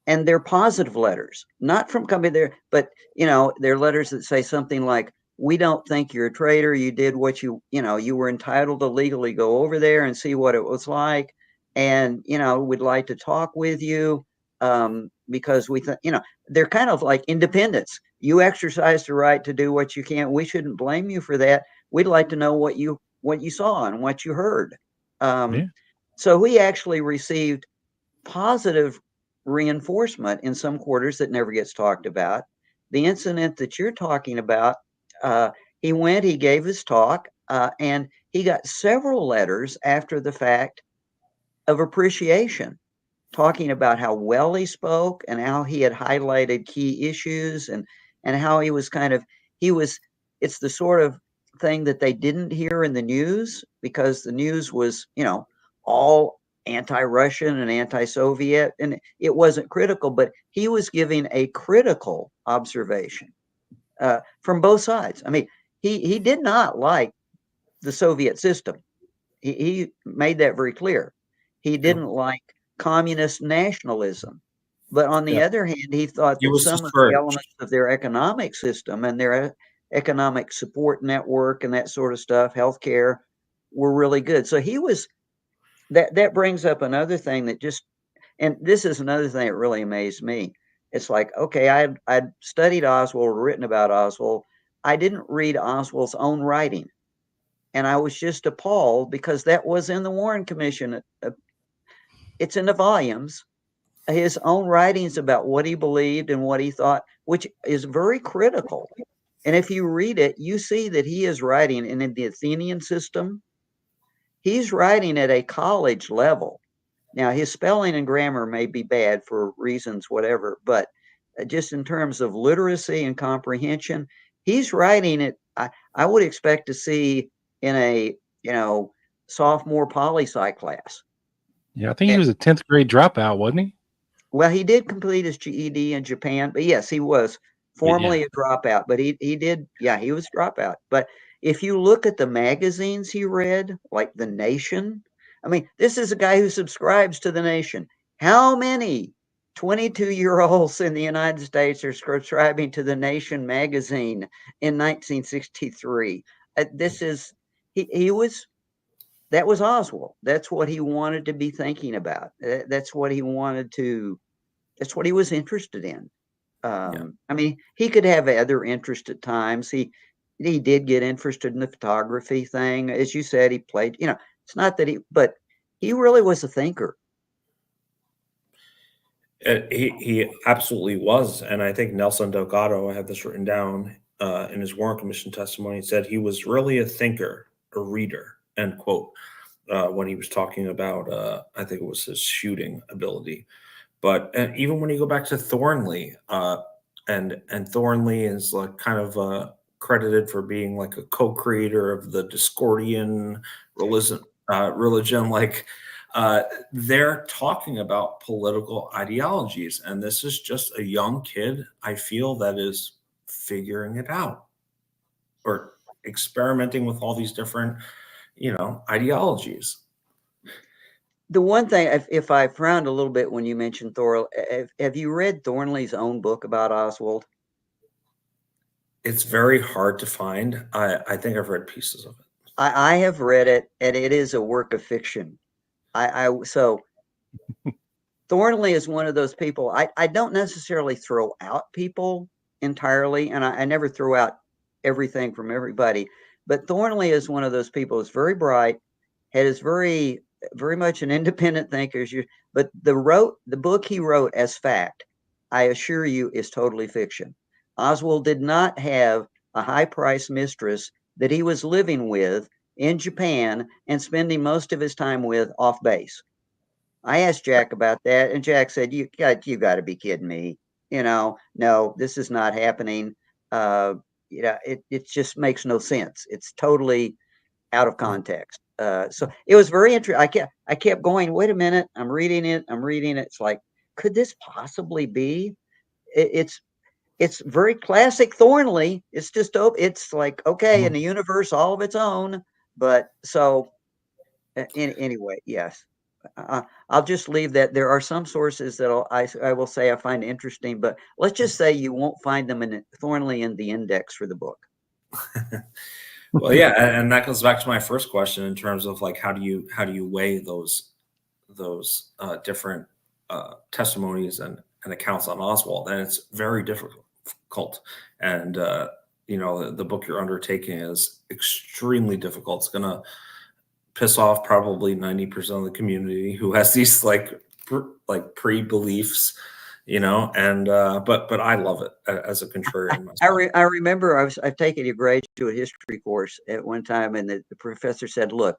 And they're positive letters, not from coming there, but they're letters that say something like, "We don't think you're a traitor. You did what you were entitled to legally go over there and see what it was like, and we'd like to talk with you because we think they're kind of like independents. You exercise the right to do what you can. We shouldn't blame you for that. We'd like to know what you saw and what you heard." So he actually received positive reinforcement in some quarters that never gets talked about. The incident that you're talking about, he gave his talk, and he got several letters after the fact of appreciation, talking about how well he spoke and how he had highlighted key issues and how it's the sort of thing that they didn't hear in the news because the news was, all anti-Russian and anti-Soviet, and it wasn't critical, but he was giving a critical observation from both sides. I mean, he did not like the Soviet system. He made that very clear. He didn't like communist nationalism. But on the other hand, he thought that some of the elements of their economic system and their economic support network and that sort of stuff, healthcare, were really good. So he was that brings up another thing that and this is another thing that really amazed me. It's like, okay, I'd studied Oswald, written about Oswald. I didn't read Oswald's own writing. And I was just appalled because that was in the Warren Commission. It's in the volumes, his own writings about what he believed and what he thought, which is very critical. And if you read it, you see that he is writing in the Athenian system. He's writing at a college level. Now, his spelling and grammar may be bad for reasons, whatever, but just in terms of literacy and comprehension, he's writing it. I would expect to see in a, sophomore poli-sci class.
Yeah, I think he was a 10th grade dropout, wasn't he?
Well, he did complete his GED in Japan, but yes, he was formally a dropout, but he was a dropout. But if you look at the magazines he read, like The Nation, I mean, this is a guy who subscribes to The Nation. How many 22-year-olds in the United States are subscribing to The Nation magazine in 1963? That was Oswald. That's what he wanted to be thinking about. That's what he was interested in. I mean, he could have other interests at times. He did get interested in the photography thing. As you said, he played, it's not that but he really was a thinker.
He absolutely was. And I think Nelson Delgado, I have this written down in his Warren Commission testimony, said he was really a thinker, a reader, end quote, when he was talking about, I think it was his shooting ability. But even when you go back to Thornley, and Thornley is like kind of credited for being like a co-creator of the Discordian religion, like they're talking about political ideologies, and this is just a young kid, I feel, that is figuring it out or experimenting with all these different, ideologies.
The one thing, if I frowned a little bit when you mentioned Thornley, have you read Thornley's own book about Oswald?
It's very hard to find. I think I've read pieces of it.
I have read it, and it is a work of fiction. So Thornley is one of those people. I don't necessarily throw out people entirely, and I never throw out everything from everybody. But Thornley is one of those people who's very bright, is very much an independent thinker. But the book he wrote as fact, I assure you, is totally fiction. Oswald did not have a high-priced mistress that he was living with in Japan and spending most of his time with off base. I asked Jack about that, and Jack said, "You got to be kidding me! No, this is not happening. It just makes no sense. It's totally out of context." So it was very interesting. I kept going. Wait a minute! I'm reading it. It's like, could this possibly be? It's very classic Thornley. It's just it's like, okay, in the universe all of its own. But so anyway, yes. I'll just leave that. There are some sources that I will say I find interesting, but let's just say you won't find them in Thornley in the index for the book.
Well, yeah, and that goes back to my first question in terms of like how do you weigh those different testimonies and accounts on Oswald, and it's very difficult. And the book you're undertaking is extremely difficult. It's gonna piss off probably 90% of the community who has these like pre-beliefs, and but I love it as a contrarian myself.
I remember I've taken a graduate history course at one time, and the professor said, "Look,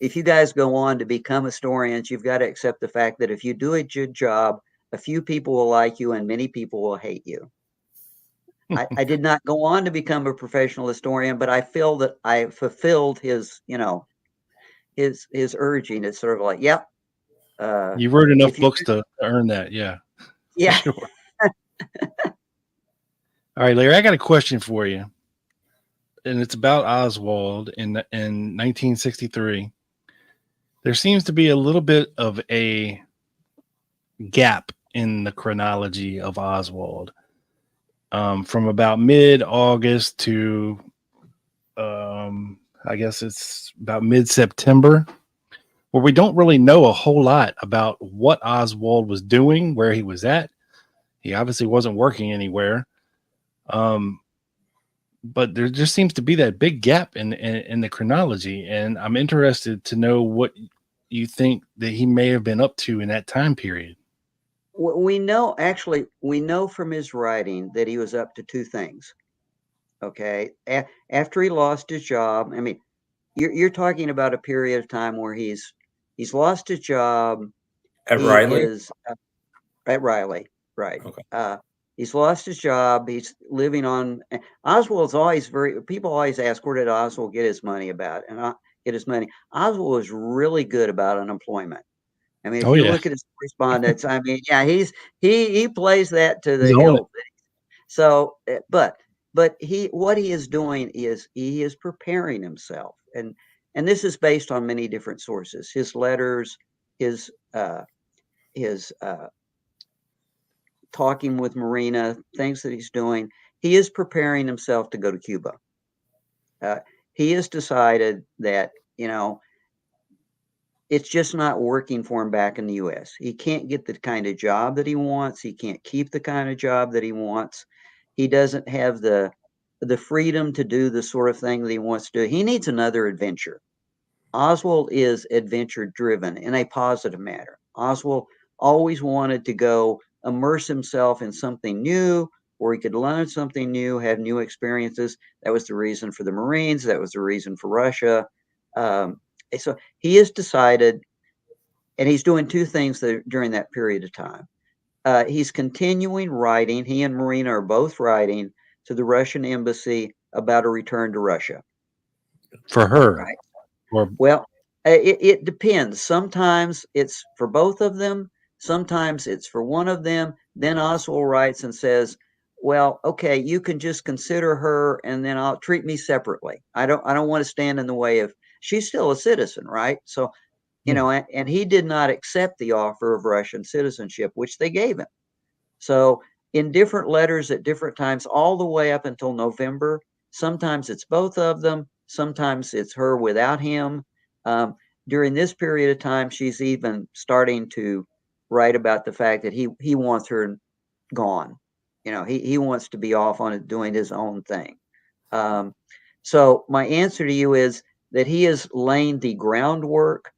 if you guys go on to become historians, you've got to accept the fact that if you do a good job, a few people will like you and many people will hate you." I did not go on to become a professional historian, but I feel that I fulfilled his his urging. It's sort of like, yep.
You wrote enough books to earn that. Yeah.
Yeah.
Sure. All right, Larry, I got a question for you. And it's about Oswald in 1963. There seems to be a little bit of a gap in the chronology of Oswald. From about mid-August to I guess it's about mid-September, where we don't really know a whole lot about what Oswald was doing, where he was at. He obviously wasn't working anywhere. But there just seems to be that big gap in the chronology. And I'm interested to know what you think that he may have been up to in that time period.
We know from his writing that he was up to two things. Okay. After he lost his job, I mean, you're talking about a period of time where he's lost his job
At Riley?
At Riley, right.
Okay.
He's lost his job. He's living on. Oswald's always people always ask, where did Oswald get his money get his money? Oswald was really good about unemployment. I mean, if you look at his correspondence, I mean, yeah, he plays that to the hilt. So, but what he is doing is he is preparing himself, and this is based on many different sources. His letters, his talking with Marina, things that he's doing. He is preparing himself to go to Cuba. He has decided that, it's just not working for him back in the U.S. He can't get the kind of job that he wants. He can't keep the kind of job that he wants. He doesn't have the freedom to do the sort of thing that he wants to do. He needs another adventure. Oswald is adventure driven in a positive manner. Oswald always wanted to go immerse himself in something new, where he could learn something new, have new experiences. That was the reason for the Marines. That was the reason for Russia. So he has decided, and he's doing two things during that period of time. He's continuing writing. He and Marina are both writing to the Russian embassy about a return to Russia.
For her.
Right. Well, it depends. Sometimes it's for both of them. Sometimes it's for one of them. Then Oswald writes and says, well, okay, you can just consider her, and then I'll treat me separately. I don't want to stand in the way of, she's still a citizen, right? So, and he did not accept the offer of Russian citizenship, which they gave him. So in different letters at different times, all the way up until November, sometimes it's both of them. Sometimes it's her without him. During this period of time, she's even starting to write about the fact that he wants her gone. He wants to be off on it, doing his own thing. So my answer to you is that he is laying the groundwork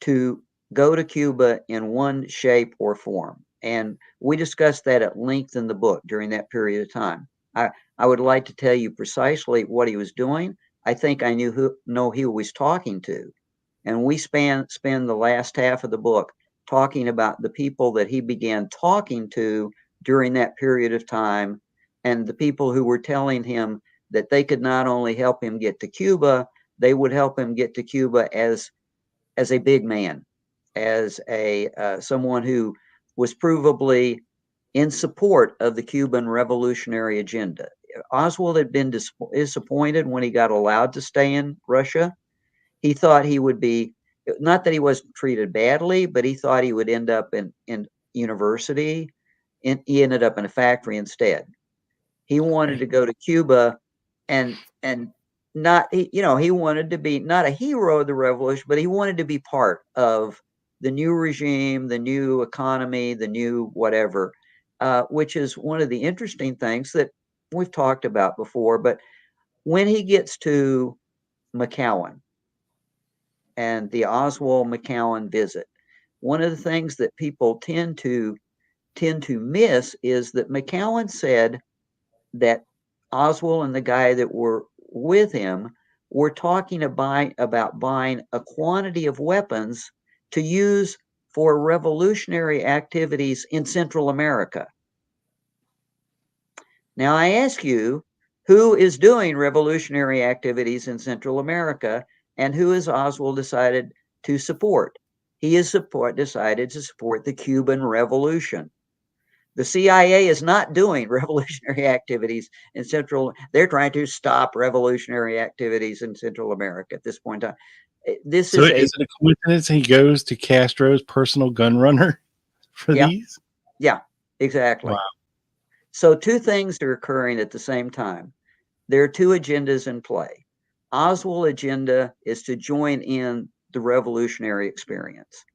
to go to Cuba in one shape or form. And we discussed that at length in the book during that period of time. I would like to tell you precisely what he was doing. I think I know who he was talking to. And we spend the last half of the book talking about the people that he began talking to during that period of time, and the people who were telling him that they could not only help him get to Cuba, they would help him get to Cuba as a big man, as a someone who was provably in support of the Cuban revolutionary agenda. Oswald had been disappointed when he got allowed to stay in Russia. He thought he would be, not that he wasn't treated badly, but he thought he would end up in university, and he ended up in a factory instead. He wanted to go to Cuba and not, he wanted to be not a hero of the revolution, but he wanted to be part of the new regime, the new economy, the new whatever, which is one of the interesting things that we've talked about before. But when he gets to McCowan and the Oswald McCowan visit, one of the things that people tend to miss is that McCowan said that Oswald and the guy that were with him were talking about buying a quantity of weapons to use for revolutionary activities in Central America. Now I ask you, who is doing revolutionary activities in Central America, and who has Oswald decided to support? He has decided to support the Cuban Revolution. The CIA is not doing revolutionary activities in they're trying to stop revolutionary activities in Central America at this point in time. Is
it a coincidence he goes to Castro's personal gun runner for these?
Yeah, exactly.
Wow.
So two things are occurring at the same time. There are two agendas in play. Oswald's agenda is to join in the revolutionary experience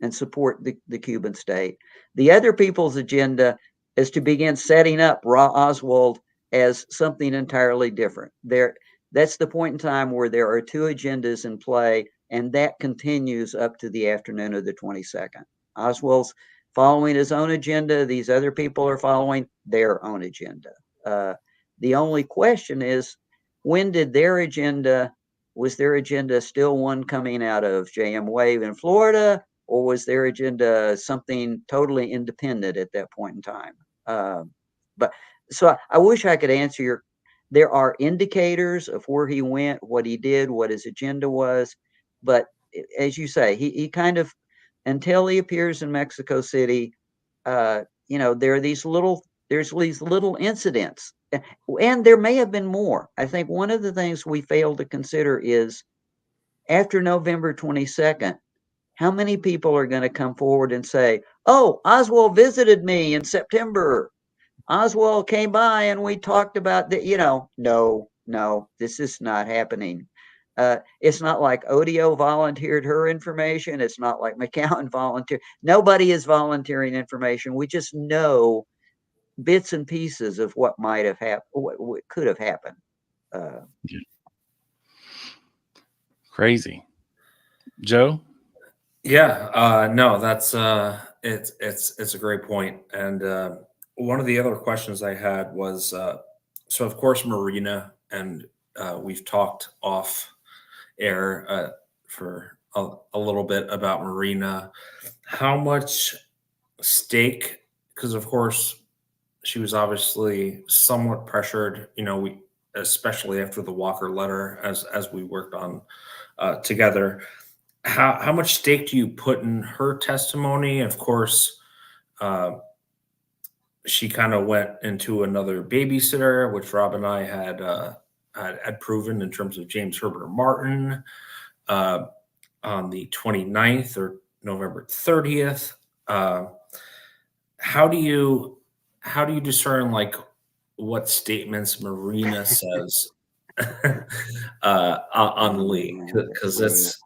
and support the Cuban state. The other people's agenda is to begin setting up Oswald as something entirely different. That's the point in time where there are two agendas in play, and that continues up to the afternoon of the 22nd. Oswald's following his own agenda. These other people are following their own agenda. The only question is, when did was their agenda still one coming out of JOEB in Florida, or was their agenda something totally independent at that point in time? But so I wish I could answer there are indicators of where he went, what he did, what his agenda was. But as you say, he kind of, until he appears in Mexico City, there are these little incidents, and there may have been more. I think one of the things we fail to consider is, after November 22nd, how many people are going to come forward and say, "Oh, Oswald visited me in September. Oswald came by and we talked about the," no, this is not happening. It's not like Odio volunteered her information. It's not like McCowan volunteered. Nobody is volunteering information. We just know bits and pieces of what might have happened, what could have happened.
Crazy. Joe?
Yeah, no, that's it's a great point. And one of the other questions I had was, so of course Marina, and we've talked off air for a little bit about Marina. How much stake? Because of course she was obviously somewhat pressured. Especially after the Walker letter, as we worked on together. How much stake do you put in her testimony? Of course, she kind of went into another babysitter, which Rob and I had proven in terms of James Herbert Martin on the 29th or November 30th. How do you discern what statements Marina says on Lee? Because it's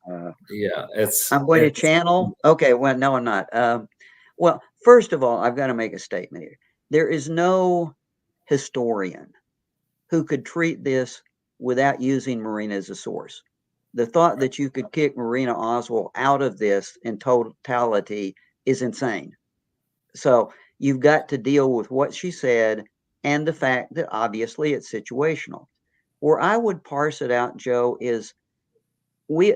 I'm going to channel. Okay, well, no, I'm not. Well, first of all, I've got to make a statement here. There is no historian who could treat this without using Marina as a source. The thought that you could kick Marina Oswald out of this in totality is insane. So you've got to deal with what she said and the fact that obviously it's situational. Where I would parse it out, Joe, is we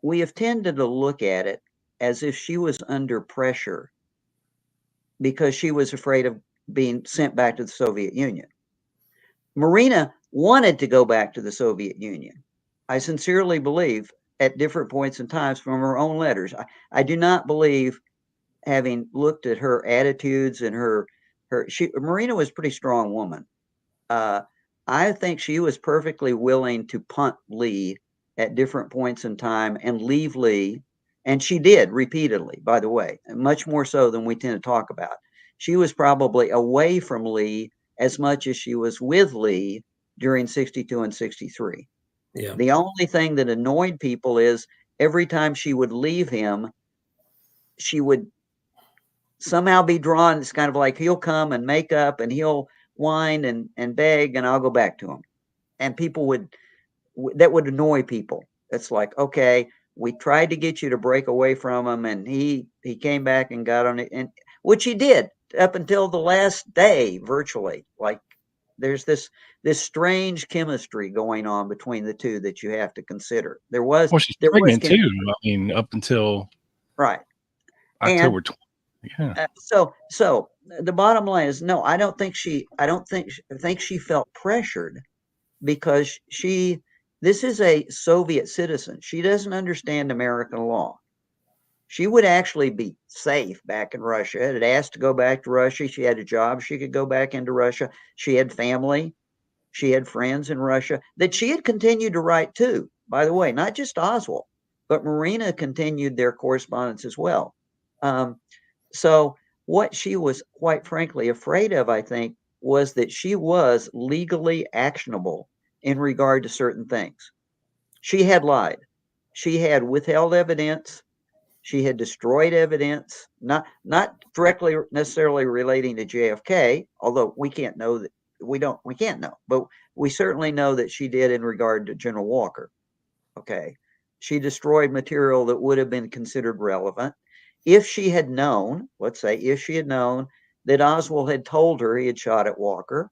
have tended to look at it as if she was under pressure because she was afraid of being sent back to the Soviet Union. Marina wanted to go back to the Soviet Union. I sincerely believe at different points in times from her own letters. I do not believe, having looked at her attitudes and Marina was a pretty strong woman. I think she was perfectly willing to punt Lee at different points in time and leave Lee. And she did repeatedly, by the way, much more so than we tend to talk about. She was probably away from Lee as much as she was with Lee during 62 and 63.
Yeah.
The only thing that annoyed people is every time she would leave him, she would somehow be drawn. It's kind of like he'll come and make up and he'll whine and beg and I'll go back to him. And people that would annoy people. It's like, okay, we tried to get you to break away from him and he came back and got on it, and which he did up until the last day, virtually. Like there's this strange chemistry going on between the two that you have to consider.
Well, she's pregnant too. I mean, up until
right
October 20th. Yeah.
So the bottom line is no. I think she felt pressured because this is a Soviet citizen. She doesn't understand American law. She would actually be safe back in Russia. Had asked to go back to Russia. She had a job. She could go back into Russia. She had family. She had friends in Russia that she had continued to write to, by the way, not just Oswald, but Marina continued their correspondence as well. So what she was quite frankly afraid of, I think, was that she was legally actionable in regard to certain things. She had lied. She had withheld evidence. She had destroyed evidence, not directly necessarily relating to JFK, although we can't know that we can't know, but we certainly know that she did in regard to General Walker. Okay. She destroyed material that would have been considered relevant. If she had known, let's say, if she had known that Oswald had told her he had shot at Walker,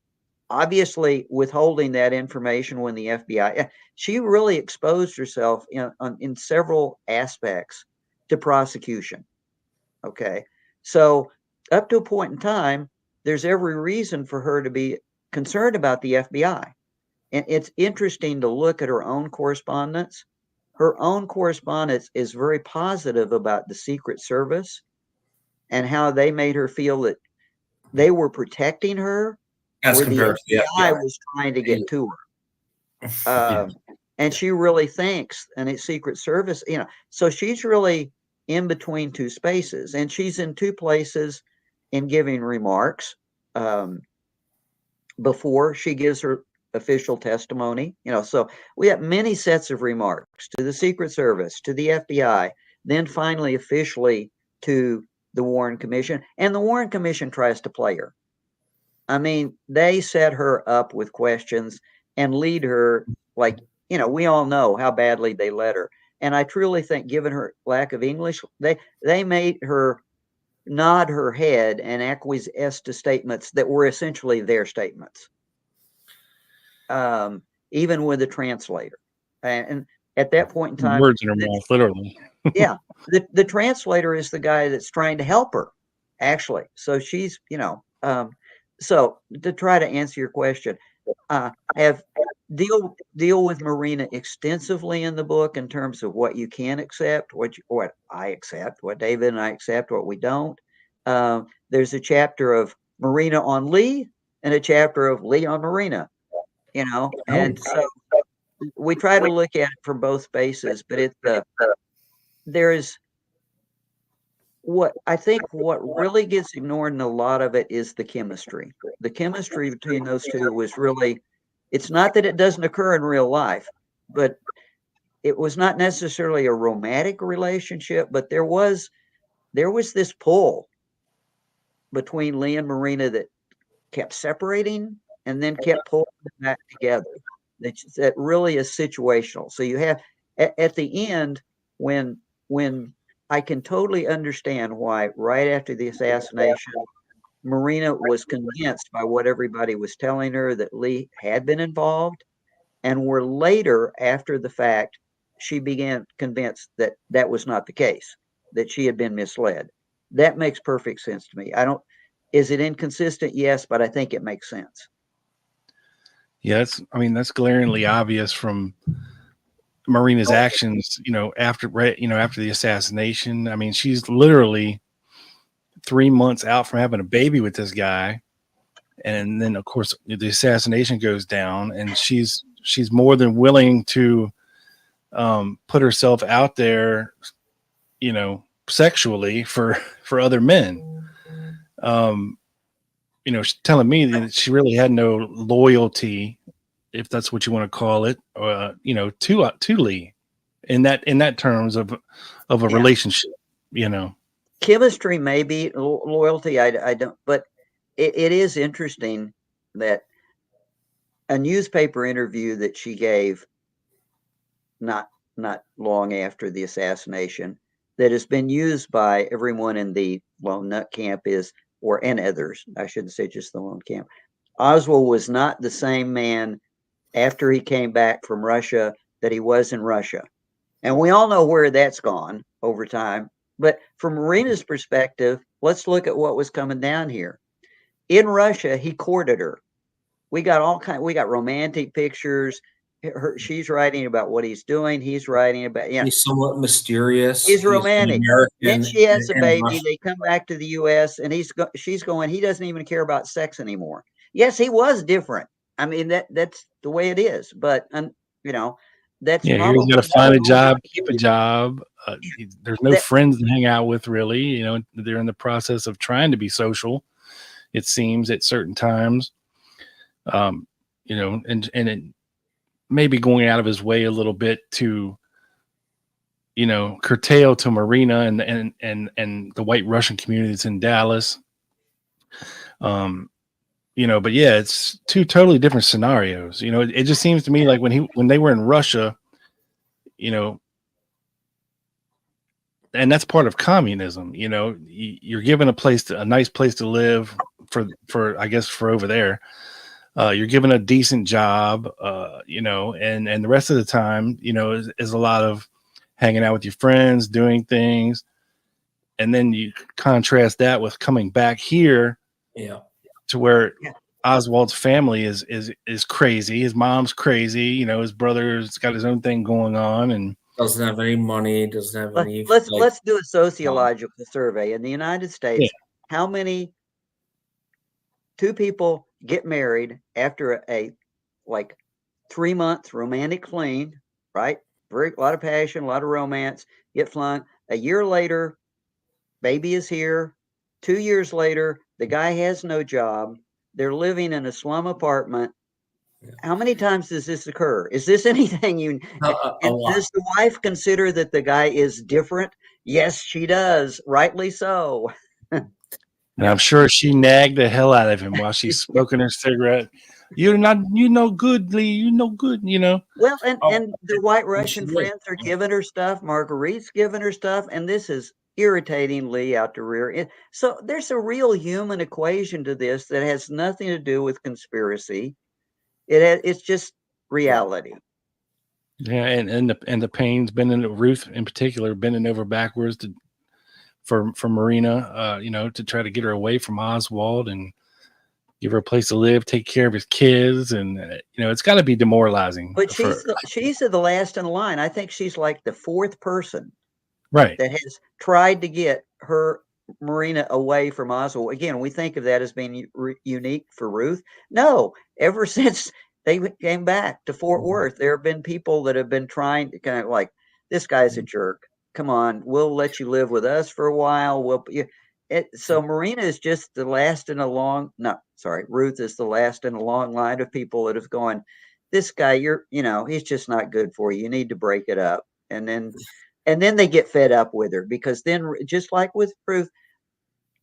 obviously withholding that information when the FBI, she really exposed herself in several aspects to prosecution. Okay. So up to a point in time, there's every reason for her to be concerned about the FBI. And it's interesting to look at her own correspondence. Her own correspondence is very positive about the Secret Service and how they made her feel that they were protecting her,
as
where
compared
the
to the
FBI
FBI.
was trying to get to her. And she really thinks, and it's Secret Service, so she's really in between two spaces, and she's in two places in giving remarks before she gives her official testimony. So we have many sets of remarks to the Secret Service, to the FBI, then finally officially to the Warren Commission, and the Warren Commission tries to play her. I mean, they set her up with questions and lead her like, we all know how badly they led her. And I truly think, given her lack of English, they made her nod her head and acquiesce to statements that were essentially their statements, even with a translator. And at that point in time,
words in her mouth, literally.
Yeah, the translator is the guy that's trying to help her, actually. So she's, so to try to answer your question, have deal with Marina extensively in the book in terms of what you can accept, what I accept, what David and I accept, what we don't. There's a chapter of Marina on Lee and a chapter of Lee on Marina, and so we try to look at it from both bases, but there is what really gets ignored in a lot of it is the chemistry. The chemistry between those two was really, it's not that it doesn't occur in real life, but it was not necessarily a romantic relationship, but there was this pull between Lee and Marina that kept separating and then kept pulling them back together. that really is situational. So you have at the end when I can totally understand why right after the assassination, Marina was convinced by what everybody was telling her that Lee had been involved, and were later, after the fact, she began convinced that that was not the case, that she had been misled. That makes perfect sense to me. I don't. Is it inconsistent? Yes, but I think it makes sense.
Yeah, that's glaringly obvious from Marina's actions, after the assassination. I mean, she's literally 3 months out from having a baby with this guy. And then of course the assassination goes down, and she's more than willing to put herself out there, sexually for other men. She's telling me that she really had no loyalty, if that's what you want to call it, to Lee in that terms of a relationship,
Chemistry, maybe loyalty. I don't, but it is interesting that a newspaper interview that she gave not long after the assassination, that has been used by everyone in the lone nut camp and others. I shouldn't say just the lone camp. Oswald was not the same man after he came back from Russia that he was in Russia. And we all know where that's gone over time. But from Marina's perspective, let's look at what was coming down here. In Russia, he courted her. We got romantic pictures. She's writing about what he's doing. He's writing about,
He's somewhat mysterious.
He's romantic. Then she has a baby.
Russia.
They come back to the U.S. and she's going, he doesn't even care about sex anymore. Yes, he was different. I mean, that's the way it is. But that's
he's got to find a job, keep a job. There's no friends to hang out with, really. They're in the process of trying to be social, it seems, at certain times. And it may be going out of his way a little bit to, curtail to Marina and the white Russian community that's in Dallas. But yeah, it's two totally different scenarios. It just seems to me like when they were in Russia, and that's part of communism. You're given a nice place to live for I guess for over there. You're given a decent job, and the rest of the time, is a lot of hanging out with your friends, doing things. And then you contrast that with coming back here, to where Oswald's family is crazy. His mom's crazy. His brother's got his own thing going on, and
doesn't have any money. Doesn't have any.
Let's do a sociological survey in the United States.
Yeah.
How many two people get married after a 3 month romantic fling, right? A lot of passion, a lot of romance, get flung. A year later, baby is here. 2 years later, the guy has no job. They're living in a slum apartment. Yeah. How many times does this occur? Is this anything does the wife consider that the guy is different? Yes, she does. Rightly so.
And I'm sure she nagged the hell out of him while she's smoking her cigarette. You're not, good, Lee. You know good,
Well, and the white Russian friends are giving her stuff. Marguerite's giving her stuff. And this is irritating Lee out the rear. So there's a real human equation to this that has nothing to do with conspiracy. It's just reality.
Yeah, and the Payne's Ruth in particular, bending over backwards for Marina, to try to get her away from Oswald and give her a place to live, take care of his kids, and it's got to be demoralizing.
But she's the last in line. I think she's like the fourth person,
right, that
has tried to get Marina away from Oswald. Again, we think of that as being unique for Ruth. No, ever since they came back to Fort Worth, there have been people that have been trying to kind of this guy's a jerk. Come on, we'll let you live with us for a while. So Marina is just the last in a long. No, sorry, Ruth is the last in a long line of people that have gone, this guy, he's just not good for you. You need to break it up. And then they get fed up with her, because then, just like with Ruth,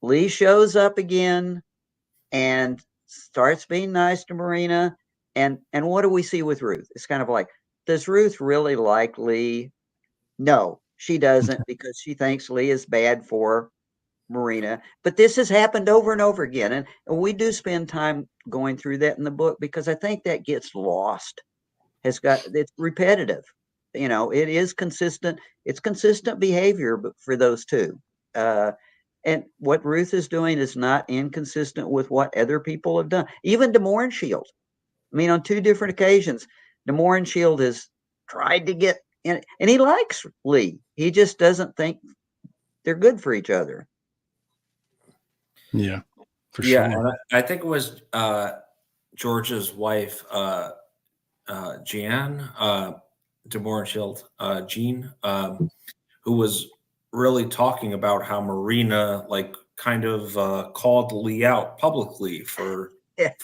Lee shows up again and starts being nice to Marina. And what do we see with Ruth? It's kind of like, does Ruth really like Lee? No, she doesn't, because she thinks Lee is bad for Marina. But this has happened over and over again. And we do spend time going through that in the book, because I think that gets lost. It's repetitive. It is consistent. It's consistent behavior for those two. And what Ruth is doing is not inconsistent with what other people have done. Even DeMoren-Shield. I mean, on 2 different occasions, DeMoren-Shield has tried to get in, and he likes Lee. He just doesn't think they're good for each other.
Yeah, for
Yeah,
sure.
and I think it was George's wife, Jean DeMoren-Shield, Jean, who was really talking about how Marina kind of called Lee out publicly for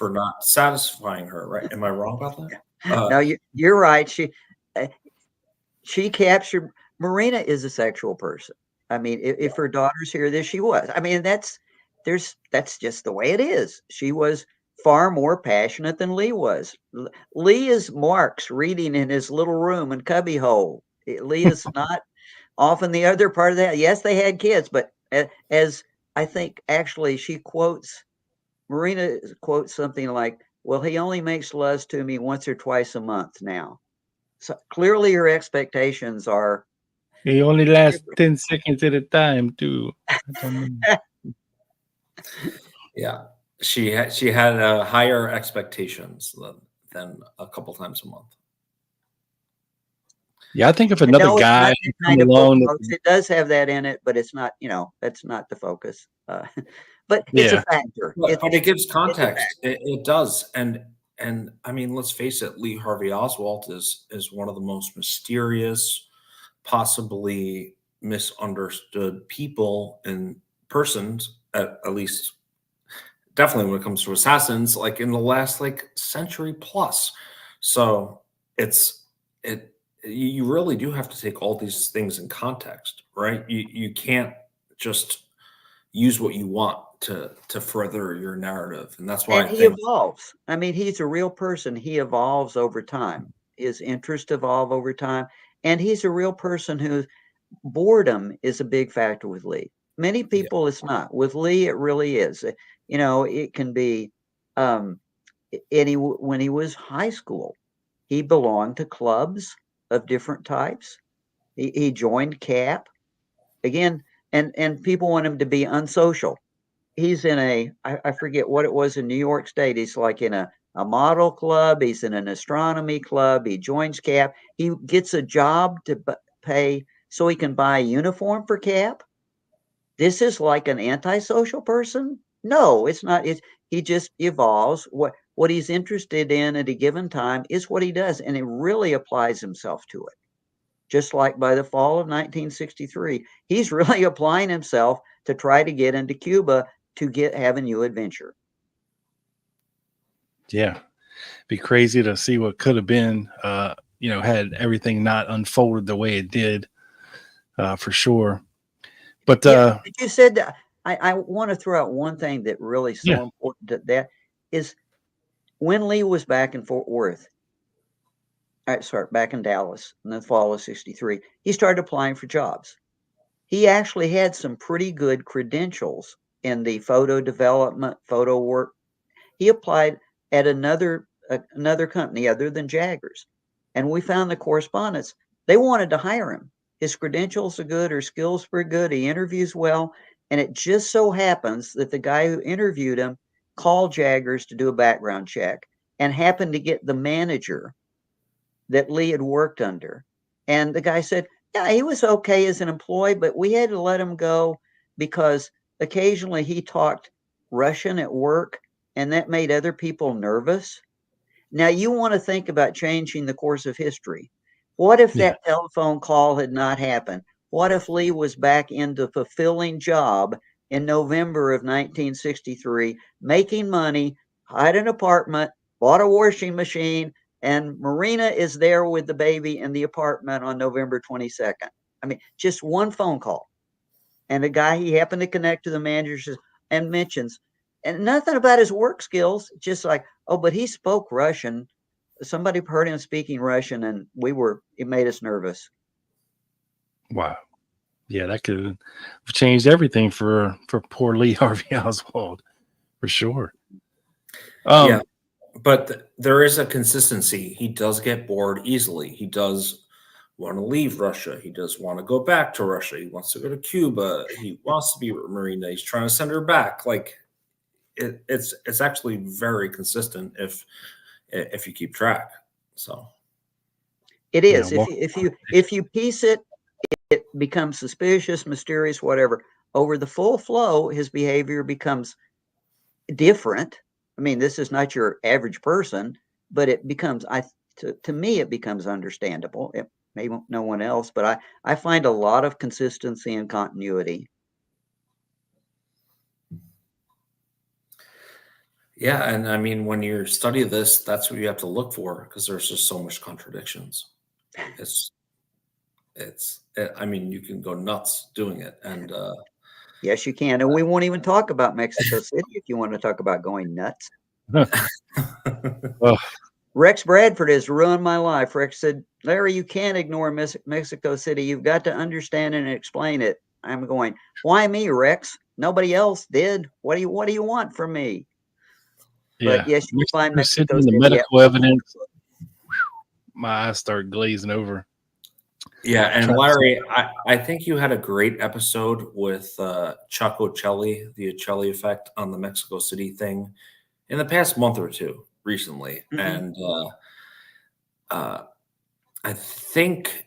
not satisfying her. Right? Am I wrong about that?
No, you're right. She captured. Marina is a sexual person. I mean, if her daughters hear this, she was. I mean, that's just the way it is. She was far more passionate than Lee was. Lee is Marx reading in his little room in cubbyhole. Lee is not often the other part of that. Yes, they had kids, but as I think actually Marina quotes something like, "Well, he only makes love to me once or twice a month now." So clearly her expectations are.
He only lasts 10 seconds at a time, too. I don't know.
Yeah, she had higher expectations than a couple times a month.
Yeah, I think if another guy
kind of along, it does have that in it, but it's not. That's not the focus. But it's a factor.
But it gives context. It does, and I mean, let's face it. Lee Harvey Oswald is one of the most mysterious, possibly misunderstood people in persons, at least. Definitely when it comes to assassins, in the last century plus. So you really do have to take all these things in context, right? You can't just use what you want to further your narrative. And that's why
he evolves. I mean, he's a real person. He evolves over time. His interests evolve over time. And he's a real person who boredom is a big factor with Lee. Many people it's not. With Lee, it really is. It can be when he was high school, he belonged to clubs of different types. He joined CAP again, and people want him to be unsocial. He's in I forget what it was in New York State. He's like in a model club. He's in an astronomy club. He joins CAP. He gets a job to pay so he can buy a uniform for CAP. This is like an antisocial person? No, it's not. He just evolves. What he's interested in at a given time is what he does, and he really applies himself to it. Just like by the fall of 1963, he's really applying himself to try to get into Cuba to have a new adventure.
Yeah, be crazy to see what could have been. Had everything not unfolded the way it did, for sure. But
you said that. I want to throw out one thing that really is so important. That is when Lee was back in Fort Worth. Back in Dallas in the fall of '63, he started applying for jobs. He actually had some pretty good credentials in the photo development, photo work. He applied at another company other than Jaggers, and we found the correspondence. They wanted to hire him. His credentials are good, her skills were good, he interviews well, and it just so happens that the guy who interviewed him called Jaggers to do a background check and happened to get the manager that Lee had worked under. And the guy said, yeah, he was okay as an employee, but we had to let him go because occasionally he talked Russian at work, and that made other people nervous. Now, you want to think about changing the course of history. What if that telephone call had not happened? What if Lee was back in the fulfilling job in November of 1963, making money, had an apartment, bought a washing machine, and Marina is there with the baby in the apartment on November 22nd. I mean, just one phone call. And the guy, he happened to connect to the manager and mentions, and nothing about his work skills, just like, oh, but he spoke Russian somebody heard him speaking Russian, and it made us nervous.
Wow. Yeah, that could have changed everything for poor Lee Harvey Oswald, for sure.
Yeah, but there is a consistency. He does get bored easily. He does want to leave Russia. He does want to go back to Russia. He wants to go to Cuba. He wants to be with Marina. He's trying to send her back. Like it's actually very consistent if you keep track. So
it is.
Yeah, well,
if you piece it, it becomes suspicious, mysterious, whatever. Over the full flow, his behavior becomes different. I mean, this is not your average person, but it becomes, to me, it becomes understandable. It maybe no one else, but I find a lot of consistency and continuity.
yeah, and I mean, when you study this, that's what you have to look for because there's just so much contradictions. I mean, you can go nuts doing it, and
yes, you can. And we won't even talk about Mexico City if you want to talk about going nuts.
oh,
Rex Bradford has ruined my life. Rex said, Larry, you can't ignore Mexico City. You've got to understand and explain it. I'm going, why me, Rex? Nobody else did. What do you want from me?
yeah.
But yes, you find Mexico
in the
City.
medical evidence. My eyes start glazing over.
yeah, and Larry, I think you had a great episode with Chuck Ocelli, the Ocelli effect on the Mexico City thing in the past month or two recently. And I think,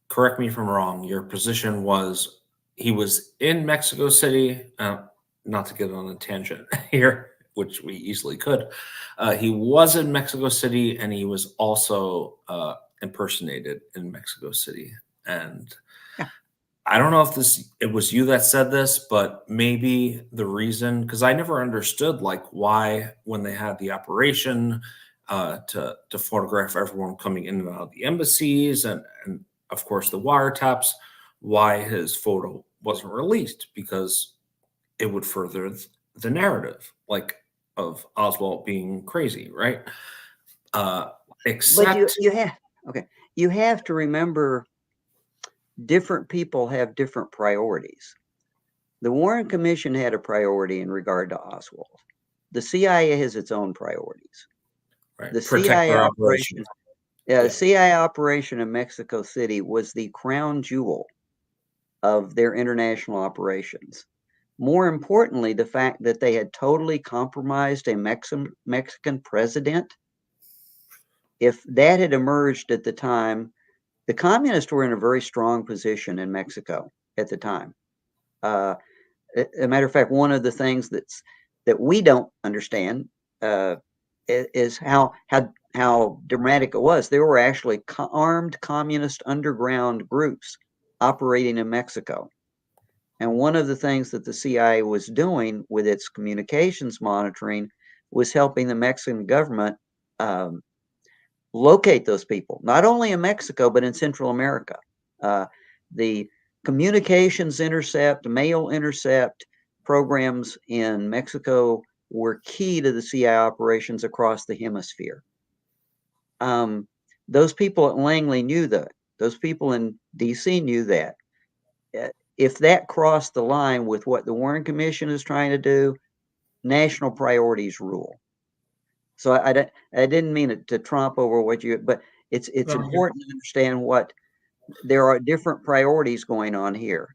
correct me if I'm wrong, your position was he was in Mexico City, not to get on a tangent here, which we easily could. He was in Mexico City and he was also impersonated in Mexico City. And I don't know if it was you that said this, but maybe the reason, because I never understood like why when they had the operation to photograph everyone coming in and out of the embassies and of course the wiretaps, why his photo wasn't released, because it would further the narrative like of Oswald being crazy, right? Except
But you have to remember different people have different priorities. The Warren Commission had a priority in regard to Oswald. The CIA has its own priorities.
right.
The
Protect
CIA
their
operation, the CIA operation in Mexico City was the crown jewel of their international operations. More importantly, the fact that they had totally compromised a Mexican president. If that had emerged at the time, the communists were in a very strong position in Mexico at the time. As a matter of fact, one of the things that we don't understand is how dramatic it was. There were actually armed communist underground groups operating in Mexico. And one of the things that the CIA was doing with its communications monitoring was helping the Mexican government locate those people, not only in Mexico, but in Central America. The communications intercept, mail intercept programs in Mexico were key to the CIA operations across the hemisphere. Those people at Langley knew that. Those people in DC knew that. If that crossed the line with what the Warren Commission is trying to do, national priorities rule. So I didn't mean it to trump over what you, but it's important to understand what there are different priorities going on here.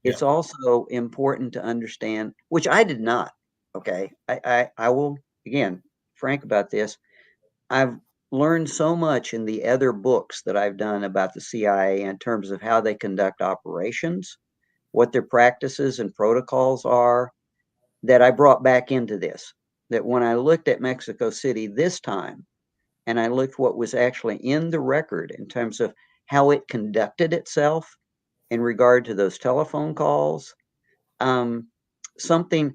It's also important to understand, which I did not. Okay, I will again frank about this. I've learned so much in the other books that I've done about the CIA in terms of how they conduct operations, what their practices and protocols are, that I brought back into this. That when I looked at Mexico City this time, and I looked what was actually in the record in terms of how it conducted itself in regard to those telephone calls, something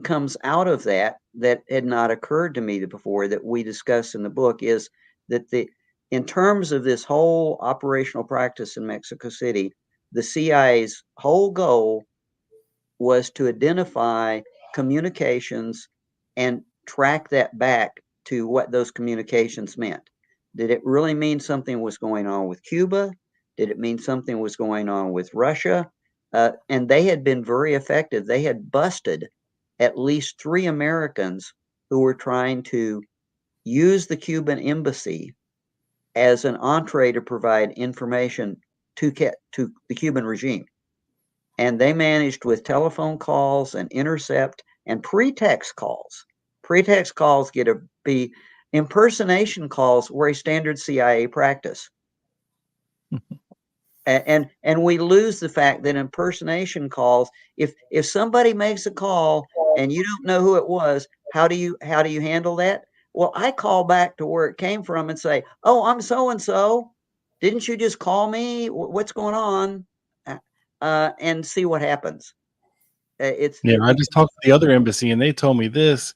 comes out of that had not occurred to me before, that we discuss in the book, is that in terms of this whole operational practice in Mexico City, the CIA's whole goal was to identify communications and track that back to what those communications meant. Did it really mean something was going on with Cuba? Did it mean something was going on with Russia? And they had been very effective. They had busted at least 3 Americans who were trying to use the Cuban embassy as an entree to provide information to the Cuban regime. And they managed with telephone calls and intercept and pretext calls. Pretext calls get to be impersonation calls were a standard CIA practice. And we lose the fact that impersonation calls, if somebody makes a call and you don't know who it was, how do you handle that? Well, I call back to where it came from and say, "Oh, I'm so and so. Didn't you just call me? What's going on?" And see what happens.
I just talked to the other embassy and they told me this,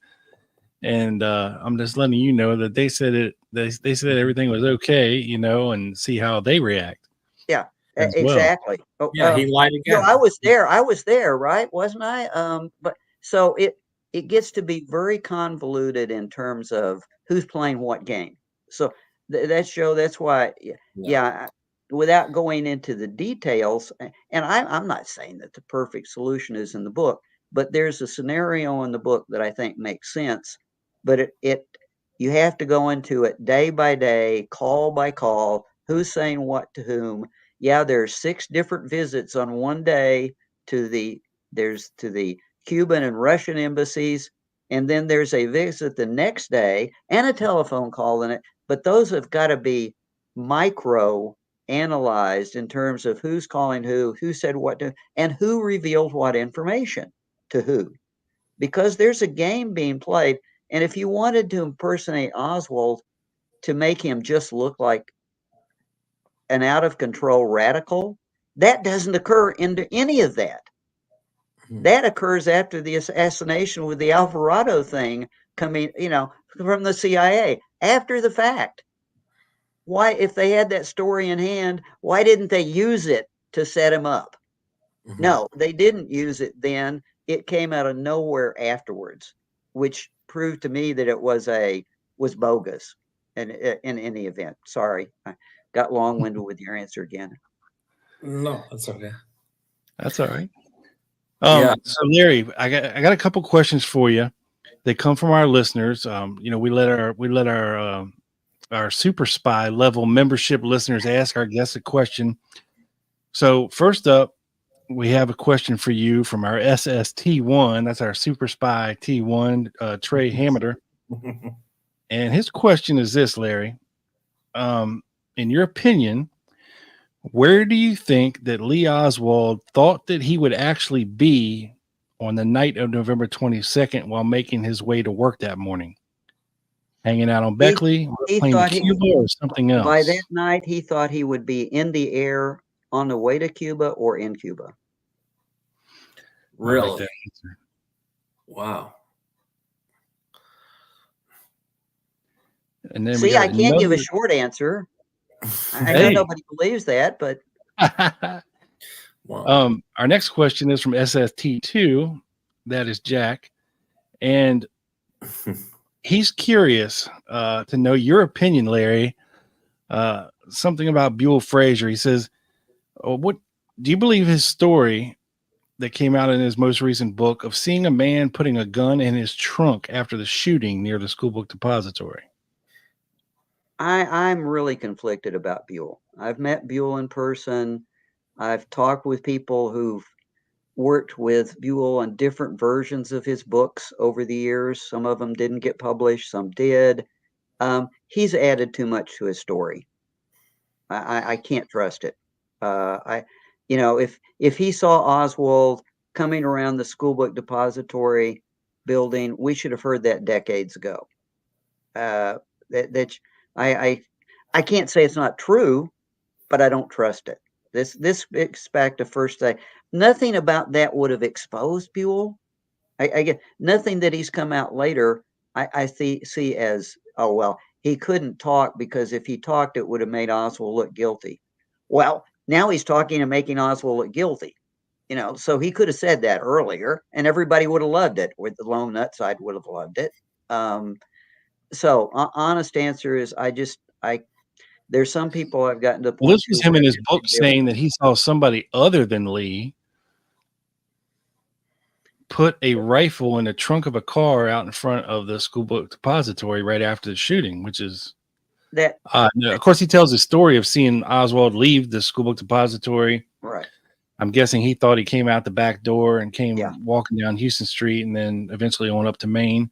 and I'm just letting you know that they said it. They said everything was okay, and see how they react.
Yeah,
exactly.
Well.
Yeah, he lied again.
I was there, right? Wasn't I? But so it gets to be very convoluted in terms of who's playing what game. So that's why, without going into the details, and I'm not saying that the perfect solution is in the book, but there's a scenario in the book that I think makes sense. But you have to go into it day by day, call by call, who's saying what to whom. Yeah, there's 6 different visits on one day to the Cuban and Russian embassies, and then there's a visit the next day and a telephone call in it. But those have got to be micro analyzed in terms of who's calling who said what to, and who revealed what information to who, because there's a game being played. And if you wanted to impersonate Oswald to make him just look like an out of control radical, that doesn't occur into any of that. That occurs after the assassination with the Alvarado thing coming, from the CIA after the fact. Why, if they had that story in hand, why didn't they use it to set him up? No, they didn't use it then. It came out of nowhere afterwards, which proved to me that it was bogus. And in any event, sorry, I got long-winded with your answer again.
No, that's okay.
That's all right. So Larry, I got a couple questions for you. They come from our listeners. We let our super spy level membership listeners ask our guests a question. So first up, we have a question for you from our SST1. That's our super spy T1, Trey Hammeter. And his question is this, Larry. In your opinion, where do you think that Lee Oswald thought that he would actually be on the night of November 22nd while making his way to work that morning? Hanging out on Beckley, playing to Cuba, or something else?
By that night, he thought he would be in the air on the way to Cuba or in Cuba.
Really? Wow.
And then
see, I can't give a short answer. I know nobody believes that, but
wow.
Our next question is from SST2. That is Jack, and he's curious to know your opinion, Larry. Something about Buell Frazier. He says, "What do you believe his story that came out in his most recent book of seeing a man putting a gun in his trunk after the shooting near the schoolbook depository?"
I'm really conflicted about Buell. I've met Buell in person. I've talked with people who've worked with Buell on different versions of his books over the years. Some of them didn't get published, some did. He's added too much to his story. I can't trust it. If he saw Oswald coming around the schoolbook depository building, we should have heard that decades ago. I can't say it's not true, but I don't trust it. This gets back to first day. Nothing about that would have exposed Buell. I get nothing that he's come out later. I see as, oh well, he couldn't talk because if he talked, it would have made Oswald look guilty. Well, now he's talking and making Oswald look guilty. So he could have said that earlier, and everybody would have loved it. With the lone nut side would have loved it. So honest answer is there's some people I've gotten to the
Well,
point
this was
to
him
where
in his
they've
book
been able-
saying that he saw somebody other than Lee put a rifle in the trunk of a car out in front of the school book depository right after the shooting, which is
that
no, of course, he tells the story of seeing Oswald leave the school book depository.
right.
I'm guessing he thought he came out the back door and came
Yeah.
walking down Houston Street and then eventually on up to Maine.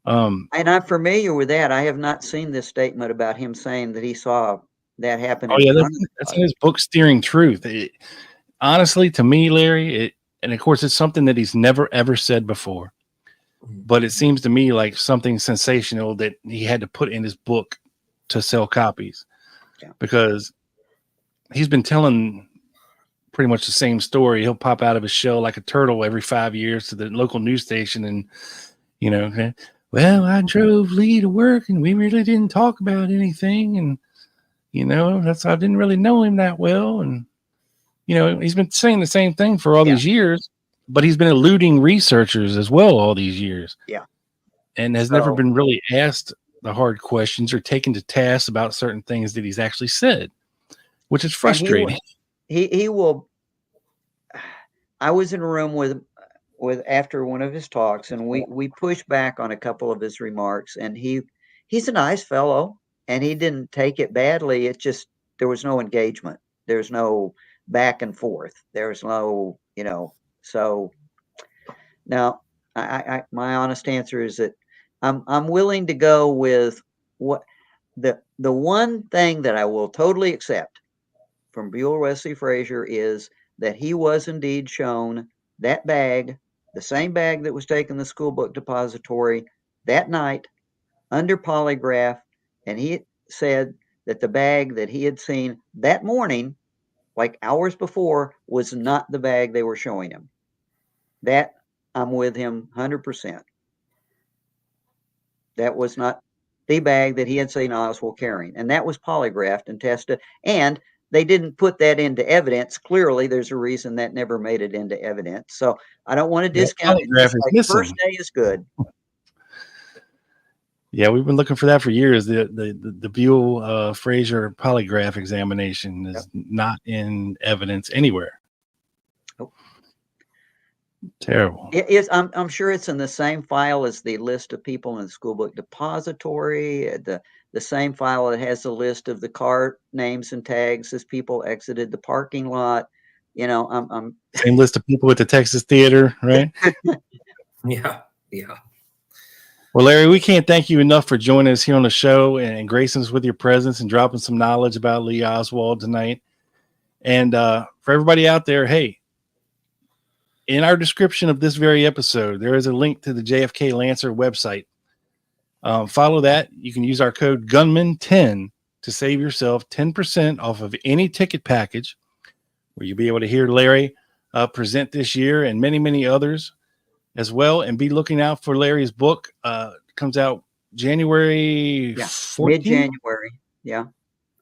And I'm familiar with that. I have not seen this statement about him saying that he saw that happen.
Oh
in
yeah,
front of
that's in his book, Steering Truth. Honestly, to me, Larry, and of course, it's something that he's never ever said before. But it seems to me like something sensational that he had to put in his book to sell copies, because he's been telling pretty much the same story. He'll pop out of his shell like a turtle every 5 years to the local news station, and well, I drove Lee to work, and we really didn't talk about anything, and I didn't really know him that well, and he's been saying the same thing for all these years, but he's been eluding researchers as well all these years.
Yeah.
And has never been really asked the hard questions or taken to task about certain things that he's actually said, which is frustrating.
He will. I was in a room with after one of his talks, and we pushed back on a couple of his remarks, and he's a nice fellow, and he didn't take it badly. It just, there was no engagement. There's no back and forth. There's no, so now I my honest answer is that I'm willing to go with what the one thing that I will totally accept from Buell Wesley Frazier is that he was indeed shown that bag, the same bag that was taken to the school book depository that night under polygraph, and he said that the bag that he had seen that morning, like hours before, was not the bag they were showing him. That I'm with him 100%. That was not the bag that he had seen Oswald carrying, and that was polygraphed and tested, and they didn't put that into evidence. Clearly, there's a reason that never made it into evidence. So I don't want to discount it.
Polygraph is missing.
First day is good.
Yeah, we've been looking for that for years. The Buell Frazier polygraph examination is not in evidence anywhere.
Nope.
Terrible.
It is. I'm sure it's in the same file as the list of people in the school book depository. The same file that has the list of the car names and tags as people exited the parking lot. I'm
Same list of people at the Texas Theater, right?
Yeah.
Well, Larry, we can't thank you enough for joining us here on the show and gracing us with your presence and dropping some knowledge about Lee Oswald tonight. And for everybody out there, hey, in our description of this very episode, there is a link to the JFK Lancer website. Follow that. You can use our code Gunman10 to save yourself 10% off of any ticket package, where you'll be able to hear Larry present this year and many, many others as well. And be looking out for Larry's book. Comes out January 14th.
Mid-January. Yeah.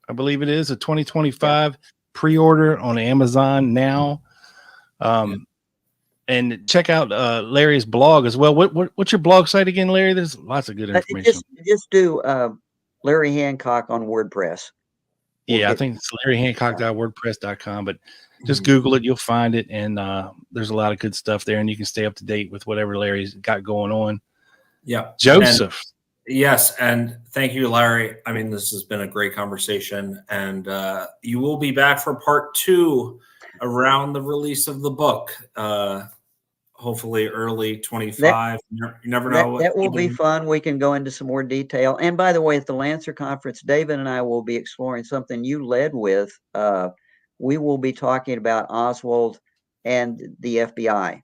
I believe it is a 2025 pre-order on Amazon now. And check out Larry's blog as well. What's your blog site again, Larry? There's lots of good information.
Just do Larry Hancock on WordPress.
I think it's LarryHancock.wordpress.com, but just Google it. You'll find it. And there's a lot of good stuff there, and you can stay up to date with whatever Larry's got going on.
Yeah.
Joseph.
Yes. And thank you, Larry. I mean, this has been a great conversation, and you will be back for part 2 around the release of the book. Hopefully early 25. You never know.
That will be fun. We can go into some more detail. And by the way, at the Lancer conference, David and I will be exploring something you led with. We will be talking about Oswald and the FBI.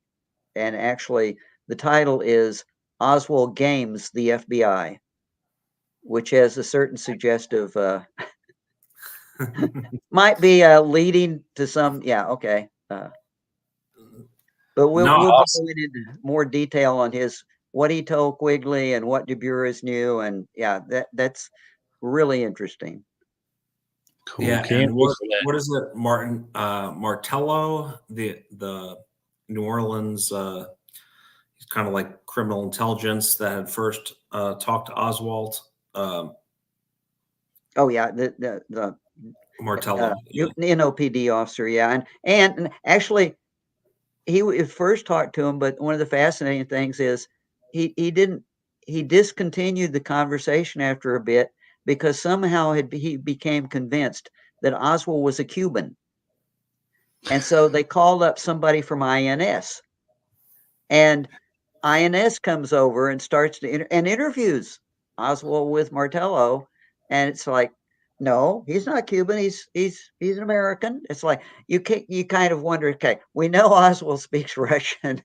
And actually, the title is Oswald Games the FBI, which has a certain suggestive, might be leading to some, okay. But we'll be going into more detail on what he told Quigley and what DeBuras knew, and that's really interesting.
Cool.
Yeah, and what is it, Martin Martello, the New Orleans? kind of like criminal intelligence that had first talked to Oswald.
Oh yeah, the
Martello.
NOPD officer, yeah, and actually he first talked to him, but one of the fascinating things is he discontinued the conversation after a bit because somehow he became convinced that Oswald was a Cuban, and so they called up somebody from INS, and INS comes over and starts to interviews Oswald with Martello, and it's like, no, he's not Cuban. He's an American. It's like you kind of wonder. Okay, we know Oswald speaks Russian,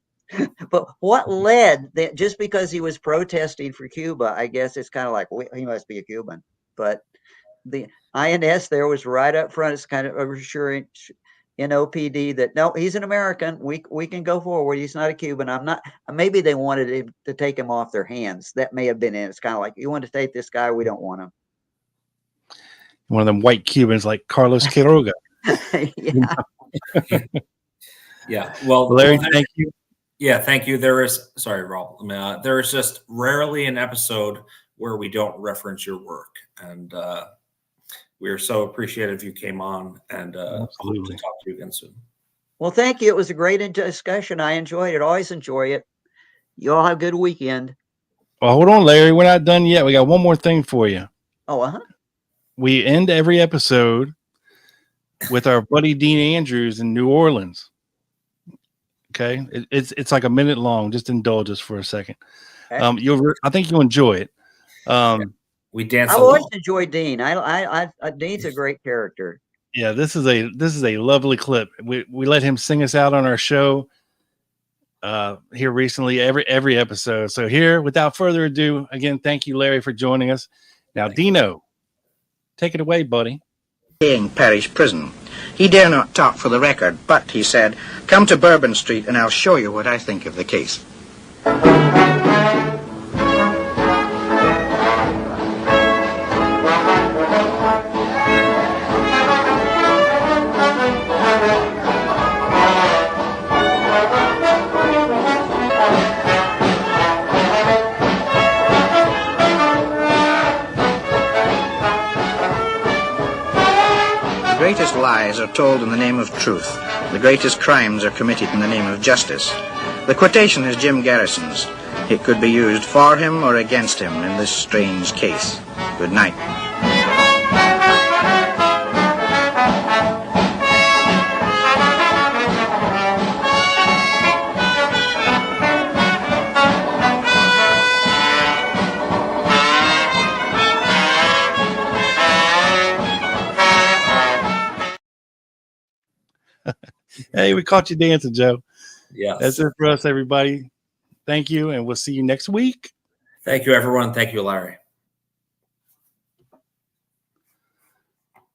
but what led that? Just because he was protesting for Cuba, I guess it's kind of like, well, he must be a Cuban. But the INS there was right up front. It's kind of reassuring NOPD that no, he's an American. We can go forward. He's not a Cuban. I'm not. Maybe they wanted to take him off their hands. That may have been it. It's kind of like, you want to take this guy? We don't want him.
One of them white Cubans like Carlos Quiroga.
Yeah.
Yeah. Well,
Larry, thank you.
Yeah, thank you. There is just rarely an episode where we don't reference your work, and we are so appreciative you came on, and hope to talk to you again soon.
Well, thank you. It was a great discussion. I enjoyed it. Always enjoy it. You all have a good weekend.
Well, hold on, Larry. We're not done yet. We got one more thing for you.
Oh,
We end every episode with our buddy Dean Andrews in New Orleans. Okay, it's like a minute long. Just indulge us for a second.
Okay.
I think you'll enjoy it.
We dance.
I always enjoy Dean. Dean's a great character.
Yeah, this is a lovely clip. We let him sing us out on our show here recently, every episode. So here, without further ado, again, thank you, Larry, for joining us. Now, Dino, take it away, buddy.
Payne Parish Prison. He dare not talk for the record, but he said, "Come to Bourbon Street and I'll show you what I think of the case." The greatest lies are told in the name of truth. The greatest crimes are committed in the name of justice. The quotation is Jim Garrison's. It could be used for him or against him in this strange case. Good night.
Hey, we caught you dancing, Joe.
Yeah.
That's it for us, everybody. Thank you, and we'll see you next week.
Thank you, everyone. Thank you, Larry.